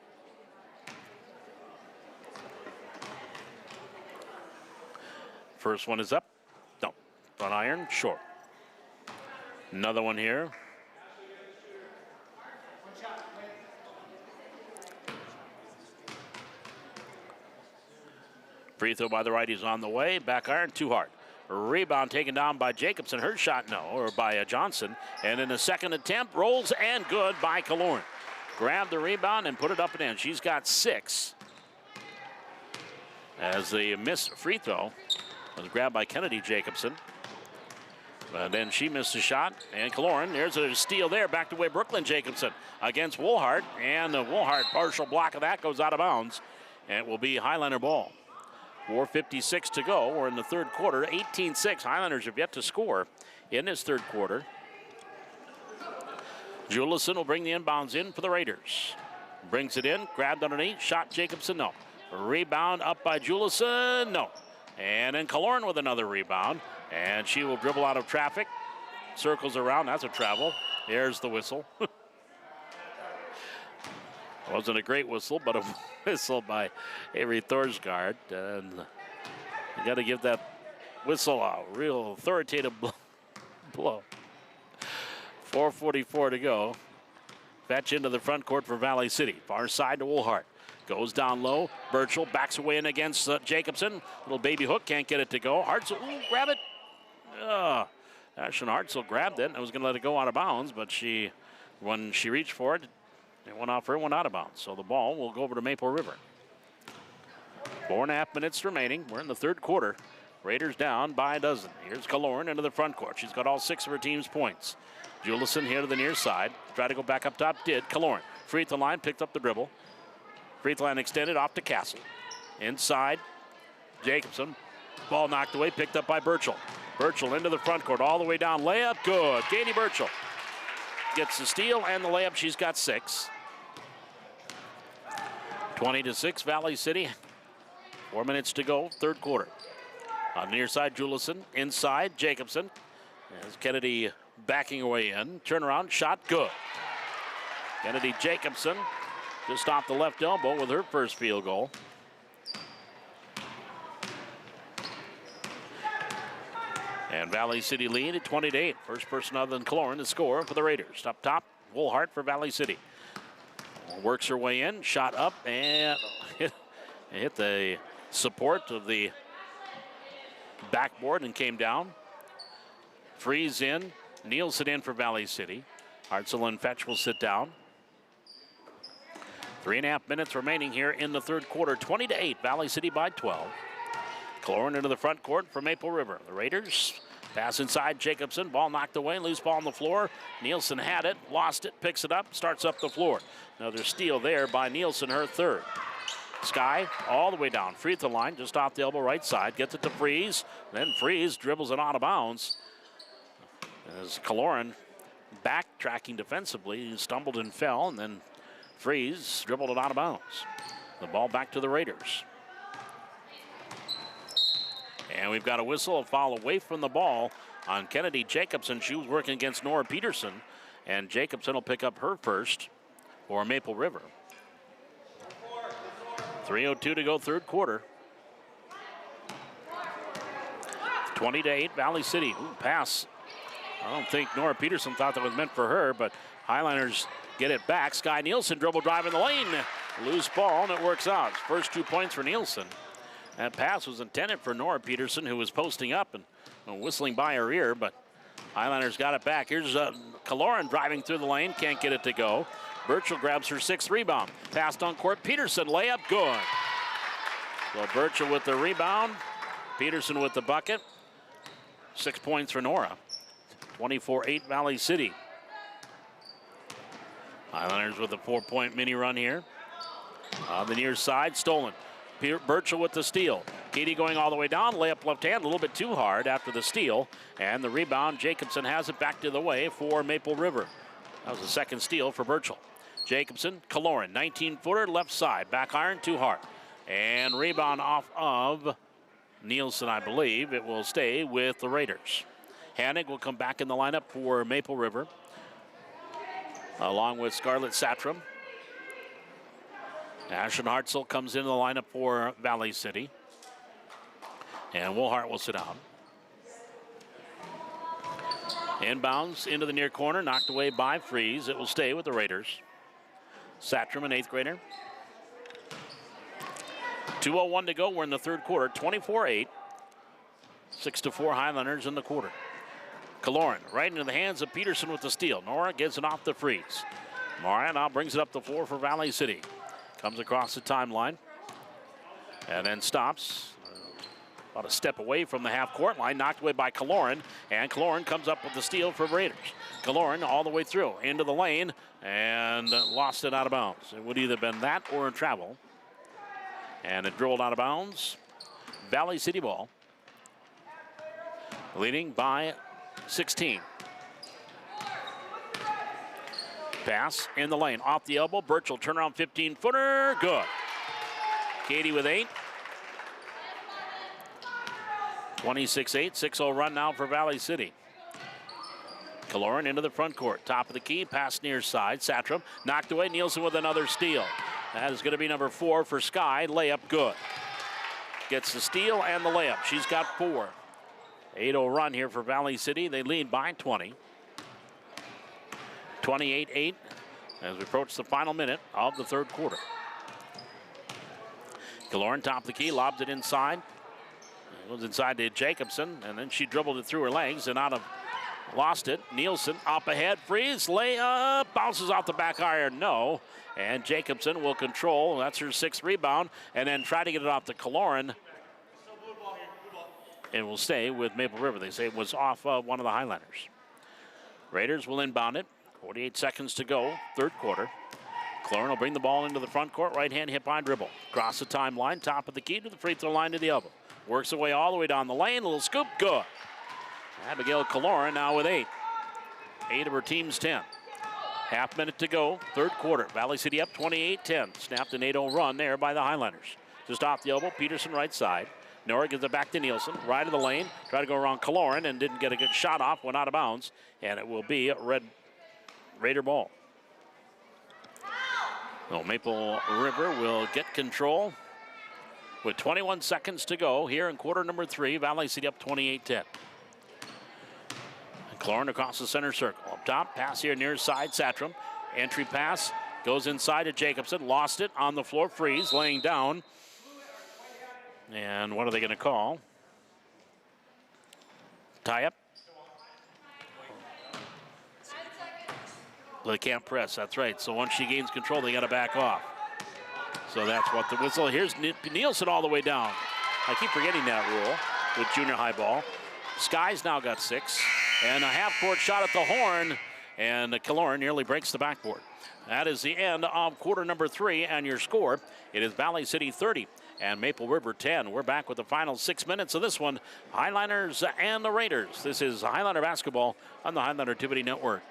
First one is up. No. Front iron, short. Another one here. Free throw by the righties on the way. Back iron, too hard. Rebound taken down by Jacobson. Her shot, no, or by Johnson. And in the second attempt, rolls and good by Kaloran. Grabbed the rebound and put it up and in. She's got 6. As the missed free throw was grabbed by Kennedy Jacobson. But then she missed a shot. And Kaloran, there's a steal there. Back to way Brooklyn Jacobson against Woolhart. And the Woolhart partial block of that goes out of bounds. And it will be Highliner ball. 4:56 to go. We're in the third quarter. 18-6. Highlanders have yet to score in this third quarter. Julison will bring the inbounds in for the Raiders. Brings it in. Grabbed underneath. Shot Jacobson, no. Rebound up by Julison, no. And then Kaloran with another rebound. And she will dribble out of traffic. Circles around. That's a travel. There's the whistle. Wasn't a great whistle, but a whistle by Avery Thorsgaard. And you got to give that whistle a real authoritative blow. 4:44 to go. Fetch into the front court for Valley City. Far side to Woolhart. Goes down low. Birchall backs away in against Jacobson. Little baby hook, can't get it to go. Hartzell, ooh, grab it. Ashlyn Hartzell grabbed it and was going to let it go out of bounds, but when she reached for it, it went off her, went out of bounds. So the ball will go over to Maple River. 4.5 minutes remaining. We're in the third quarter. Raiders down by a dozen. Here's Kaloran into the front court. She's got all 6 of her team's points. Julison here to the near side. Tried to go back up top, did. Kaloran, free throw line, picked up the dribble. Free throw line extended off to Castle. Inside, Jacobson. Ball knocked away, picked up by Birchall. Birchall into the front court, all the way down. Layup, good. Katie Birchall gets the steal and the layup. She's got 6. 20-6, Valley City. 4 minutes to go, third quarter. On the near side, Julison. Inside, Jacobson. As Kennedy backing away in. Turnaround, shot, good. Kennedy Jacobson just off the left elbow with her first field goal. And Valley City lead at 20-8. First person other than Kaloran to score for the Raiders. Up top, Woolhart for Valley City. Works her way in, shot up, and hit the support of the backboard and came down. Freeze in, Nielsen in for Valley City. Hartzell and Fetch will sit down. 3.5 minutes remaining here in the third quarter. 20-8, Valley City by 12. Kaloran into the front court for Maple River. The Raiders pass inside Jacobson. Ball knocked away. Loose ball on the floor. Nielsen had it. Lost it. Picks it up. Starts up the floor. Another steal there by Nielsen, her third. Sky all the way down. Free throw line. Just off the elbow right side. Gets it to Freeze. Then Freeze dribbles it out of bounds. As Kaloran backtracking defensively. He stumbled and fell. And then Freeze dribbled it out of bounds. The ball back to the Raiders. And we've got a whistle, a foul away from the ball on Kennedy Jacobson. She was working against Nora Peterson. And Jacobson will pick up her first for Maple River. 3:02 to go, third quarter. 20-8, Valley City. Ooh, pass. I don't think Nora Peterson thought that was meant for her, but Highlanders get it back. Sky Nielsen dribble drive in the lane. Loose ball, and it works out. First 2 points for Nielsen. That pass was intended for Nora Peterson, who was posting up and whistling by her ear, but Highlanders got it back. Here's Kaloran driving through the lane, can't get it to go. Birchall grabs her 6th rebound. Passed on court, Peterson, layup, good. So Birchall with the rebound, Peterson with the bucket. 6 points for Nora. 24-8 Valley City. Highlanders with a 4-point mini run here. On the near side, stolen. Burchell with the steal. Katie going all the way down, layup left hand, a little bit too hard after the steal. And the rebound, Jacobson has it back to the way for Maple River. That was the second steal for Burchell. Jacobson, Kaloran, 19-footer, left side. Back iron, too hard. And rebound off of Nielsen, I believe. It will stay with the Raiders. Hannig will come back in the lineup for Maple River, along with Scarlett Satram. Ashton Hartzell comes into the lineup for Valley City. And Woolhart will sit down. Inbounds into the near corner, knocked away by Freeze. It will stay with the Raiders. Satram, an 8th grader. 2:01 to go. We're in the third quarter. 24-8. 6-4 Highlanders in the quarter. Kaloran right into the hands of Peterson with the steal. Nora gets it off the Freeze. Mara now brings it up the floor for Valley City. Comes across the timeline and then stops. About a step away from the half-court line, knocked away by Kaloran, and Kaloran comes up with the steal for Raiders. Kaloran all the way through into the lane and lost it out of bounds. It would either have been that or a travel. And it dribbled out of bounds. Valley City ball. Leading by 16. Pass in the lane, off the elbow. Burchell turnaround 15-footer, good. Katie with 8. 26-8, 6-0 run now for Valley City. Kaloran into the front court, top of the key, pass near side. Satram knocked away. Nielsen with another steal. That is going to be number 4 for Sky. Layup good. Gets the steal and the layup. She's got 4. 8-0 run here for Valley City. They lead by 20. 28-8 as we approach the final minute of the third quarter. Kaloran top of the key, lobs it inside. It goes inside to Jacobson, and then she dribbled it through her legs and lost it. Nielsen up ahead, Freeze, layup, bounces off the back iron, no. And Jacobson will control, that's her 6th rebound, and then try to get it off to Kaloran. It will stay with Maple River. They say it was off one of the Highlanders. Raiders will inbound it. 48 seconds to go, third quarter. Kaloran will bring the ball into the front court, right-hand hip-high dribble. Cross the timeline, top of the key to the free throw line to the elbow. Works away all the way down the lane, a little scoop, good. Abigail Kaloran now with 8. 8 of her team's 10. Half minute to go, third quarter. Valley City up 28-10. Snapped an 8-0 run there by the Highlanders. Just off the elbow, Peterson right side. Nora gives it back to Nielsen, right of the lane. Tried to go around Kaloran and didn't get a good shot off, went out of bounds. And it will be a Raider ball. Well, Maple River will get control with 21 seconds to go here in quarter number 3. Valley City up 28-10. Kaloran across the center circle. Up top, pass here near side, Satram. Entry pass, goes inside to Jacobson. Lost it on the floor, Freeze, laying down. And what are they going to call? Tie-up? They can't press, that's right. So once she gains control, they got to back off. So that's what the whistle. Here's Nielsen all the way down. I keep forgetting that rule with junior high ball. Sky's now got 6. And a half-court shot at the horn. And Kaloran nearly breaks the backboard. That is the end of quarter number 3. And your score, it is Valley City 30 and Maple River 10. We're back with the final 6 minutes of this one. Highlanders and the Raiders. This is Highlander basketball on the Highlander Activity Network.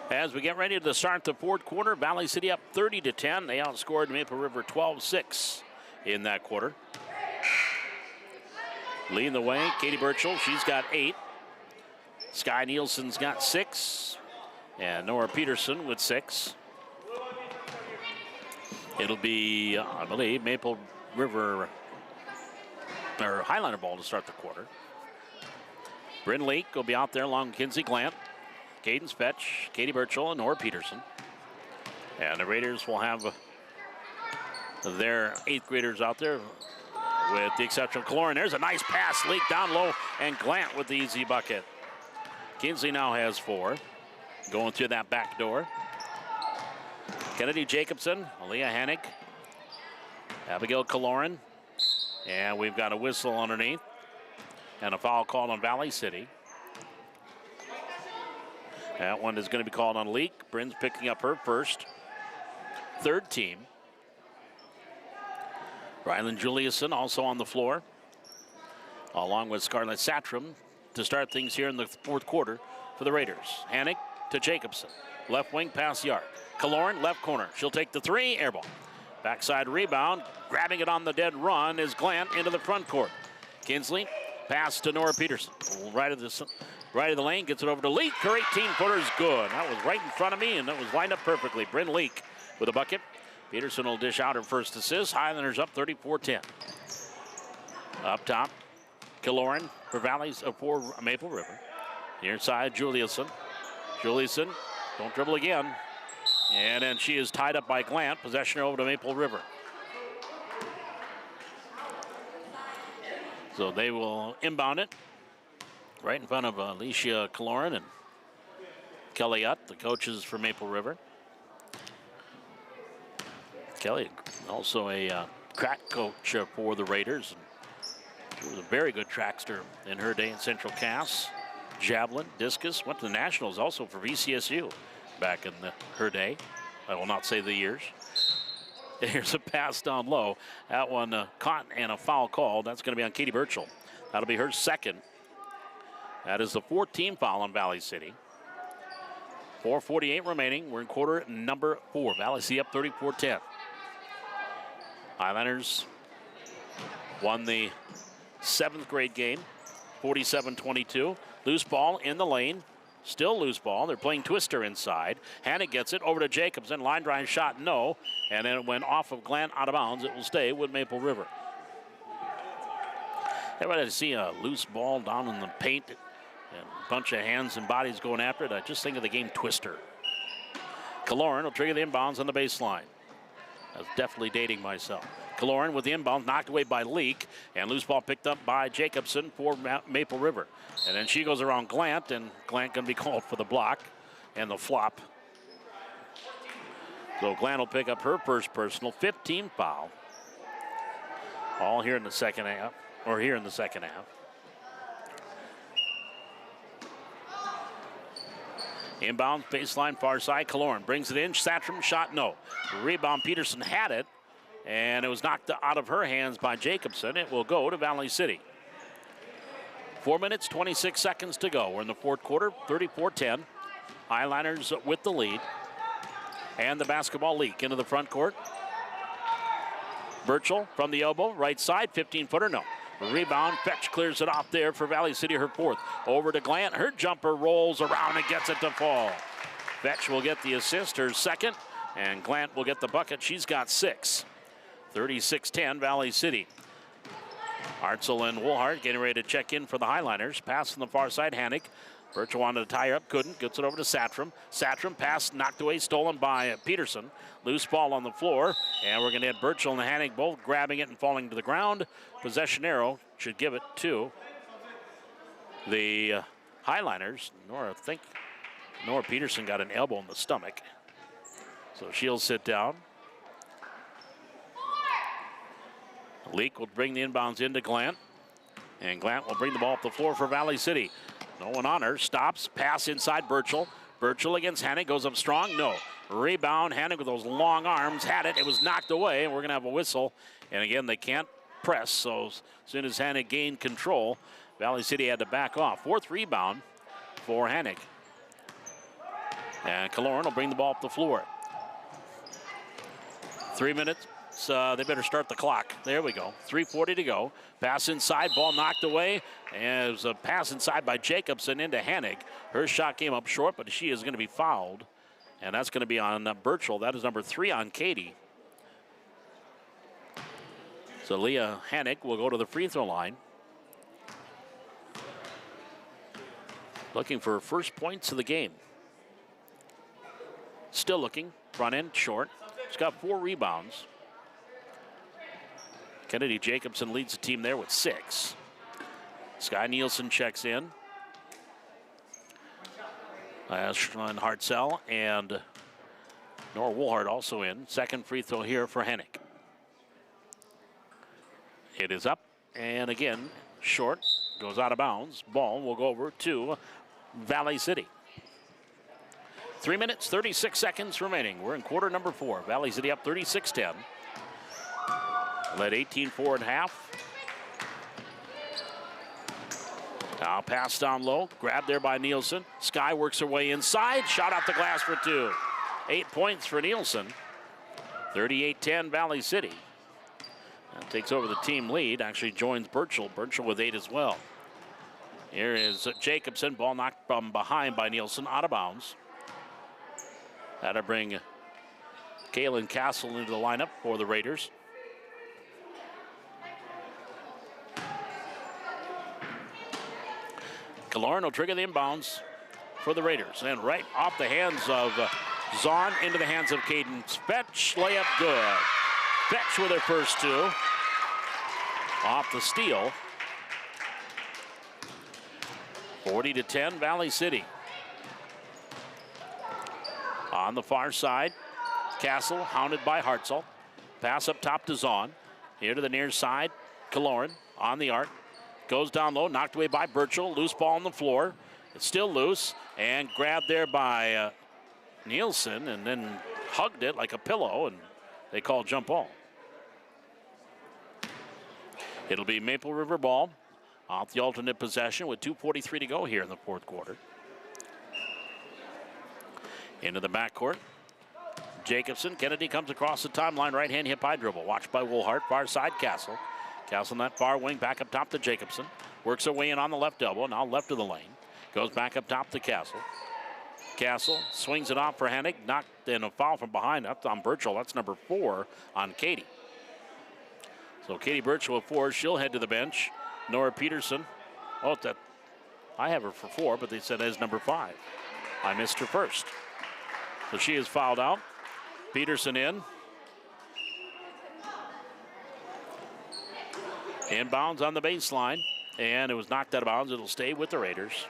As we get ready to start the fourth quarter, Valley City up 30-10. They outscored Maple River 12-6 in that quarter. Leading the way, Katie Birchall. She's got 8. Sky Nielsen's got 6. And Nora Peterson with 6. It'll be, I believe, Maple River or Highliner ball to start the quarter. Bryn Leake will be out there along Kinsey Glant, Cadence Fetch, Katie Birchall, and Nora Peterson. And the Raiders will have their 8th graders out there with the exception of Kaloran. There's a nice pass, Leake down low, and Glant with the easy bucket. Kinsey now has 4. Going through that back door. Kennedy Jacobson, Aaliyah Hannig, Abigail Kaloran. And we've got a whistle underneath and a foul called on Valley City. That one is going to be called on Leake. Bryn's picking up her first. 3rd team. Rylan Juliuson also on the floor, along with Scarlett Satram to start things here in the fourth quarter for the Raiders. Hannig to Jacobson. Left wing pass yard. Kaloran, left corner. She'll take the 3, air ball. Backside rebound, grabbing it on the dead run is Glant into the front court. Kinsley, pass to Nora Peterson. Right of the lane, gets it over to Leake. Her 18-footer is good. That was right in front of me, and that was lined up perfectly. Bryn Leake with a bucket. Peterson will dish out her first assist. Highlanders up 34-10. Up top, Kaloran for Maple River. Near side, Juliuson. Juliuson, don't dribble again. And then she is tied up by Glant. Possession over to Maple River. So they will inbound it right in front of Alicia Kaloran and Kelly Utt, the coaches for Maple River. Kelly, also a track coach for the Raiders. She was a very good trackster in her day in Central Cass. Javelin, discus, went to the Nationals also for VCSU back in her day. I will not say the years. Here's a pass down low. That one caught and a foul call. That's going to be on Katie Birchall. That'll be her 2nd. That is the 14th foul on Valley City. 4:48 remaining. We're in quarter number 4. Valley City up 34-10. Highlanders won the 7th grade game, 47-22. Loose ball in the lane. Still loose ball. They're playing twister inside. Hannig gets it over to Jacobson. Line drive shot, no. And then it went off of Glant out of bounds. It will stay with Maple River. Everybody see a loose ball down in the paint and a bunch of hands and bodies going after it. I just think of the game Twister. Kaloran will trigger the inbounds on the baseline. I was definitely dating myself. Kaloran with the inbound, knocked away by Leake, and loose ball picked up by Jacobson for Maple River. And then she goes around Glant, and Glant going to be called for the block and the flop. So Glant will pick up her first personal, 15 foul. All here in the second half, or here in the second half. Inbound, baseline, far side. Kaloran brings it in. Satram shot, no. Rebound, Peterson had it, and it was knocked out of her hands by Jacobson. It will go to Valley City. 4 minutes, 26 seconds to go. We're in the fourth quarter, 34-10. Highliners with the lead. And the basketball leak into the front court. Birchall from the elbow, right side, 15-footer, no. Rebound, Fetch clears it off there for Valley City, her 4th. Over to Glant, her jumper rolls around and gets it to fall. Fetch will get the assist, her 2nd, and Glant will get the bucket. She's got 6. 36-10, Valley City. Hartzell and Woolhart getting ready to check in for the Highliners. Pass on the far side, Hannig. Birchall wanted to tie her up, couldn't. Gets it over to Satram. Satram pass knocked away, stolen by Peterson. Loose ball on the floor, and we're going to have Birchall and Hannig both grabbing it and falling to the ground. Possession arrow should give it to the Highliners. Nora Peterson got an elbow in the stomach, so she'll sit down. Leake will bring the inbounds into Glant, and Glant will bring the ball up the floor for Valley City. No one on her. Stops. Pass inside Birchall. Birchall against Hannig. Goes up strong. No. Rebound. Hannig with those long arms. Had it. It was knocked away. And we're going to have a whistle. And again, they can't press. So as soon as Hannig gained control, Valley City had to back off. 4th rebound for Hannig. And Kaloran will bring the ball up the floor. 3 minutes. They better start the clock. There we go. 3:40 to go. Pass inside, ball knocked away. And it was a pass inside by Jacobson into Hennig. Her shot came up short, but she is going to be fouled. And that's going to be on Birchall. That is number 3 on Katie. So Leah Hennig will go to the free throw line. Looking for her first points of the game. Still looking. Front end short. She's got 4 rebounds. Kennedy Jacobson leads the team there with 6. Sky Nielsen checks in. Ashlyn Hartzell and Nora Woolhart also in. Second free throw here for Hennig. It is up, and again, short, goes out of bounds. Ball will go over to Valley City. 3 minutes, 36 seconds remaining. We're in quarter number 4. Valley City up 36-10. Led 18-4 at half. Now pass down low, grabbed there by Nielsen. Sky works her way inside, shot out the glass for 2. 8 points for Nielsen. 38-10 Valley City. That takes over the team lead, actually joins Birchall. Birchall with 8 as well. Here is Jacobson, ball knocked from behind by Nielsen, out of bounds. That'll bring Kaylin Castle into the lineup for the Raiders. Kaloran will trigger the inbounds for the Raiders. And right off the hands of Zahn into the hands of Cadence Fetch. Layup good. Fetch with her first 2. Off the steal. 40-10 Valley City. On the far side, Castle hounded by Hartzell. Pass up top to Zahn. Here to the near side, Kaloran on the arc. Goes down low, knocked away by Birchall. Loose ball on the floor. It's still loose and grabbed there by Nielsen and then hugged it like a pillow, and they call jump ball. It'll be Maple River ball off the alternate possession with 2:43 to go here in the 4th quarter. Into the backcourt. Jacobson, Kennedy comes across the timeline, right hand hip high dribble. Watched by Woolhart, far side Castle. Castle on that far wing, back up top to Jacobson. Works her way in on the left elbow, now left of the lane. Goes back up top to Castle. Castle swings it off for Hennig, knocked in a foul from behind. That's on Birchall, that's number 4 on Katie. So Katie Birchall with 4, she'll head to the bench. Nora Peterson, I have her for 4, but they said that is number 5. I missed her first. So she is fouled out. Peterson in. Inbounds on the baseline, and it was knocked out of bounds. It'll stay with the Raiders.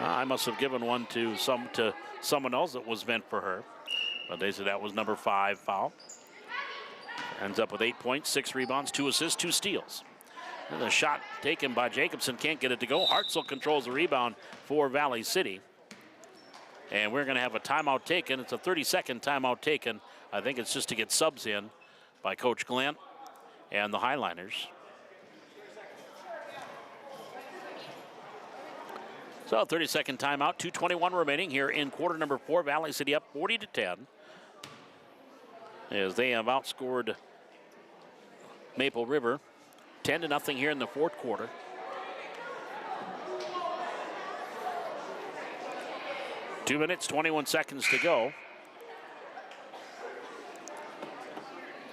I must have given one to someone else that was meant for her, but they said that was number 5 foul. Ends up with 8 points, 6 rebounds, 2 assists, 2 steals. And the shot taken by Jacobson, can't get it to go. Hartzell controls the rebound for Valley City. And we're going to have a timeout taken. It's a 30-second timeout taken. I think it's just to get subs in by Coach Glenn and the Highliners. So 30-second timeout, 2:21 remaining here in quarter number 4. Valley City up 40-10 as they have outscored Maple River 10-0 here in the 4th quarter. Two minutes, 21 seconds to go.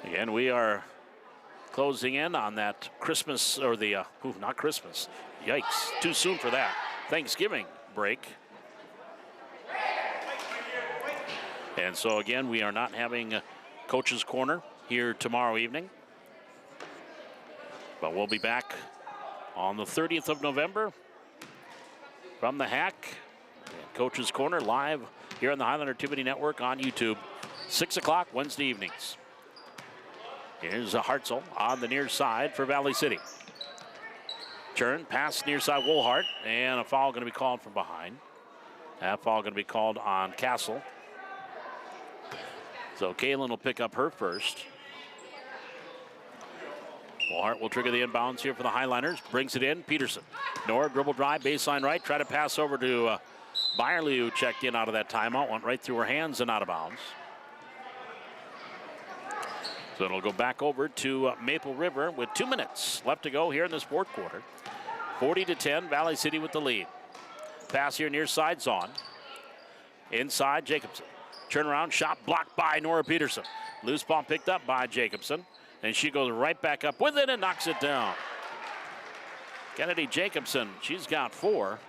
Again, we are closing in on that Christmas, or the, not Christmas. Yikes, too soon for that. Thanksgiving break. And so again, we are not having Coach's Corner here tomorrow evening. But we'll be back on the 30th of November from the Hack. Coach's Corner live here on the Highlander Activity Network on YouTube, 6 o'clock Wednesday evenings. Here's a Hartzell on the near side for Valley City. Turn, pass near side Woolhart, and a foul going to be called from behind. That foul going to be called on Castle. So Kaylin will pick up her first. Woolhart will trigger the inbounds here for the Highliners. Brings it in, Peterson. Nora dribble drive, baseline right, try to pass over to Byerly, who checked in out of that timeout, went right through her hands and out of bounds. So it'll go back over to Maple River with 2 minutes left to go here in this fourth quarter. 40-10, Valley City with the lead. Pass here near side, Zahn. Inside, Jacobson. Turnaround shot blocked by Nora Peterson. Loose ball picked up by Jacobson. And she goes right back up with it and knocks it down. Kennedy Jacobson, she's got 4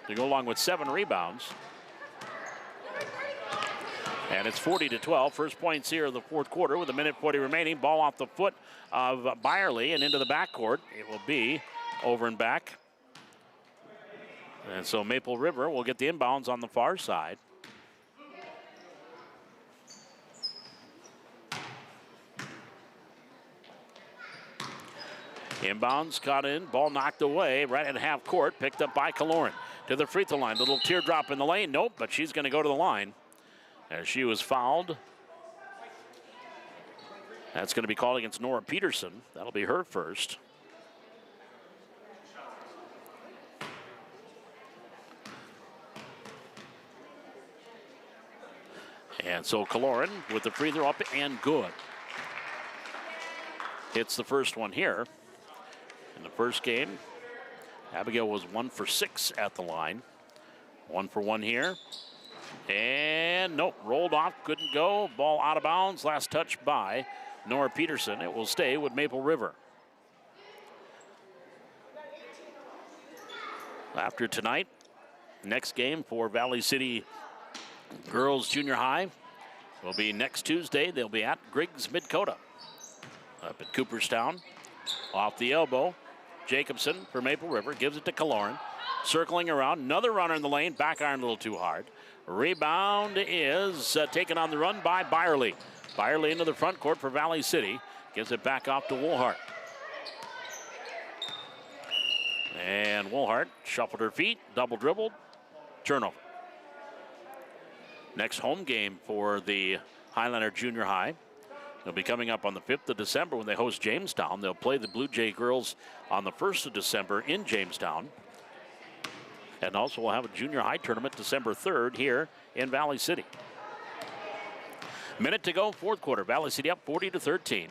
to go along with 7 rebounds. And it's 40-12. First points here in the fourth quarter with 1:40 remaining. Ball off the foot of Byerly and into the backcourt. It will be over and back. And so Maple River will get the inbounds on the far side. Inbounds caught in, ball knocked away right at half court, picked up by Kaloran. To the free throw line, little teardrop in the lane. Nope, but she's going to go to the line as she was fouled. That's going to be called against Nora Peterson. That'll be her first. And so Kaloran with the free throw up and good. Hits the first one here. In the first game, Abigail was 1 for 6 at the line. 1 for 1 here. And nope, rolled off, couldn't go. Ball out of bounds, last touch by Nora Peterson. It will stay with Maple River. After tonight, next game for Valley City Girls Junior High will be next Tuesday. They'll be at Griggs Midcoda up at Cooperstown. Off the elbow, Jacobson for Maple River gives it to Kaloran. Circling around, another runner in the lane, back iron a little too hard. Rebound is taken on the run by Byerly. Byerly into the front court for Valley City. Gives it back off to Woolhart. And Woolhart shuffled her feet, double dribbled, turnover. Next home game for the Highlander Junior High. They'll be coming up on the 5th of December when they host Jamestown. They'll play the Blue Jay girls on the 1st of December in Jamestown. And also we'll have a junior high tournament December 3rd here in Valley City. Minute to go, fourth quarter. Valley City up 40-13.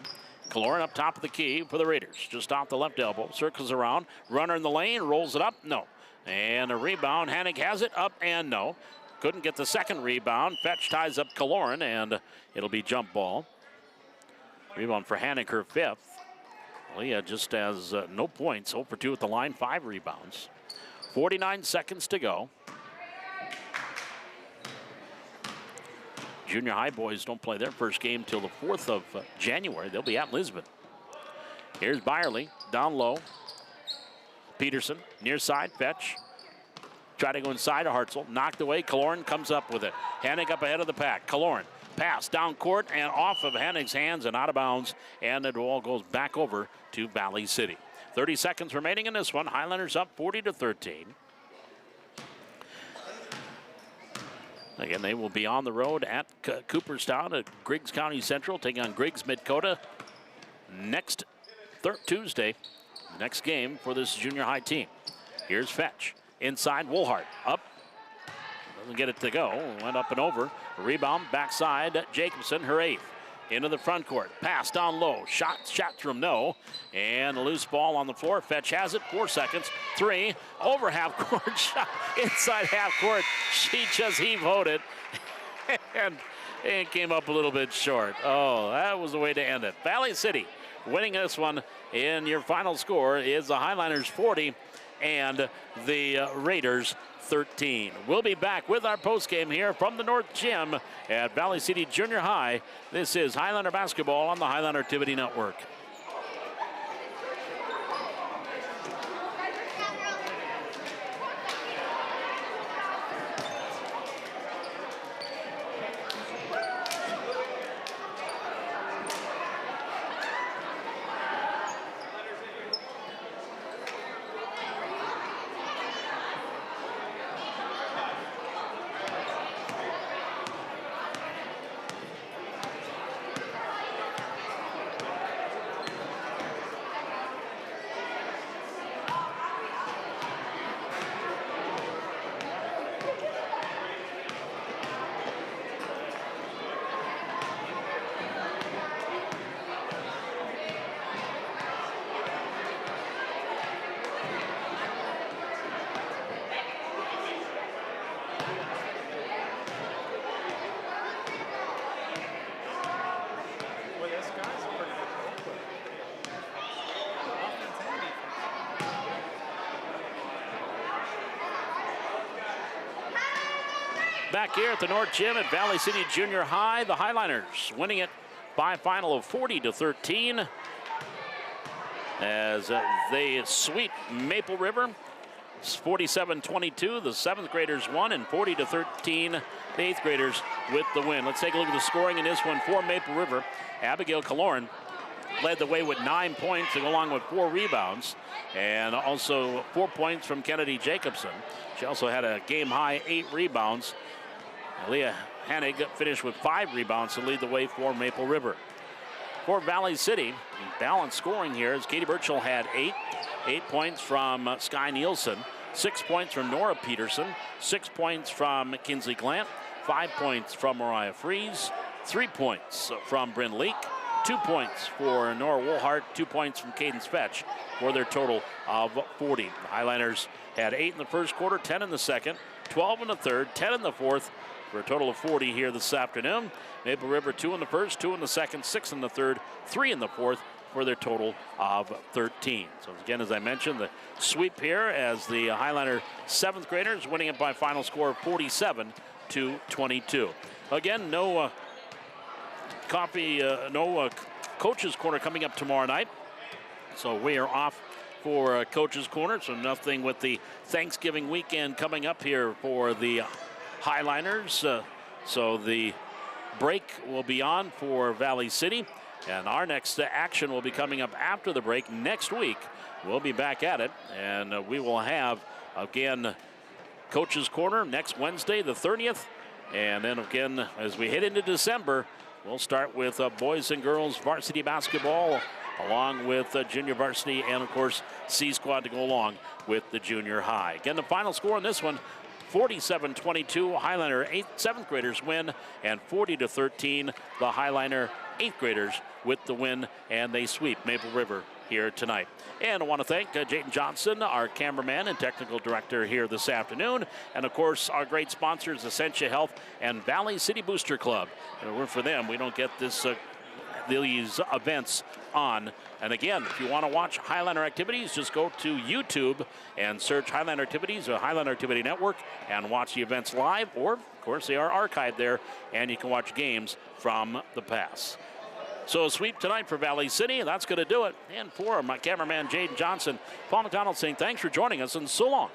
Kaloran up top of the key for the Raiders. Just off the left elbow, circles around. Runner in the lane, rolls it up, no. And a rebound, Hannig has it, up and no. Couldn't get the second rebound. Fetch ties up Kaloran, and it'll be jump ball. Rebound for Hannig, her 5th. Leah just has no points, 0 for 2 at the line, 5 rebounds. 49 seconds to go. Junior high boys don't play their first game till the 4th of January. They'll be at Lisbon. Here's Byerly, down low. Peterson, near side, Fetch. Try to go inside of Hartzell, knocked away. Kaloran comes up with it. Hannig up ahead of the pack. Kaloran, pass down court and off of Hannig's hands and out of bounds. And the ball goes back over to Valley City. 30 seconds remaining in this one. Highlanders up 40-13. Again, they will be on the road at Cooperstown at Griggs County Central, taking on Griggs Midcoda next Tuesday. Next game for this junior high team. Here's Fetch. Inside, Woolhart. Up. Doesn't get it to go. Went up and over. Rebound, backside, Jacobson, her 8th. Into the front court. Pass down low. Shot from no. And a loose ball on the floor. Fetch has it. 4 seconds. 3. Over half court. Shot inside half court. She just heave-hoed it. And it came up a little bit short. Oh, that was the way to end it. Valley City winning this one. And your final score is the Highlanders 40 and the Raiders 13. We'll be back with our postgame here from the North Gym at Valley City Junior High. This is Highlander basketball on the Highlander Activity Network. Back here at the North Gym at Valley City Junior High, the Highliners winning it by a final of 40-13 as they sweep Maple River. It's 47-22. The 7th graders won, and 40-13, the 8th graders with the win. Let's take a look at the scoring in this one for Maple River. Abigail Kaloran led the way with 9 points to go along with 4 rebounds, and also 4 points from Kennedy Jacobson. She also had a game-high 8 rebounds. Leah Hennig finished with 5 rebounds to lead the way for Maple River. For Valley City, balanced scoring here as Katie Birchall had 8 points from Sky Nielsen, 6 points from Nora Peterson, 6 points from Kinsley Glant, 5 points from Mariah Fries, 3 points from Bryn Leak, 2 points for Nora Woolhart, 2 points from Cadence Fetch for their total of 40. The Highliners had 8 in the first quarter, 10 in the second, 12 in the third, 10 in the fourth, for a total of 40 here this afternoon. Maple River 2 in the first, 2 in the second, 6 in the third, 3 in the fourth for their total of 13. So again, as I mentioned, the sweep here as the Highliner 7th graders winning it by a final score of 47-22. Again, no Coach's Corner coming up tomorrow night. So we are off for Coach's Corner, so nothing with the Thanksgiving weekend coming up here for the Highliners. So the break will be on for Valley City, and our next action will be coming up after the break next week. We'll be back at it, and we will have, again, Coach's Corner next Wednesday, the 30th. And then again, as we head into December, we'll start with boys and girls varsity basketball, along with junior varsity, and of course C Squad to go along with the junior high. Again, the final score on this one, 47-22, Highliner 7th graders win, and 40-13, the Highliner 8th graders with the win, and they sweep Maple River here tonight. And I want to thank Jayden Johnson, our cameraman and technical director here this afternoon, and of course our great sponsors, Essentia Health and Valley City Booster Club. And we're for them, we don't get this these events on. And again, if you want to watch Highliner activities, just go to YouTube and search Highliner Activities or Highliner Activity Network and watch the events live, or of course they are archived there and you can watch games from the past. So a sweep tonight for Valley City, and that's going to do it. And for my cameraman Jayden Johnson, Paul McDonald saying thanks for joining us, and so long.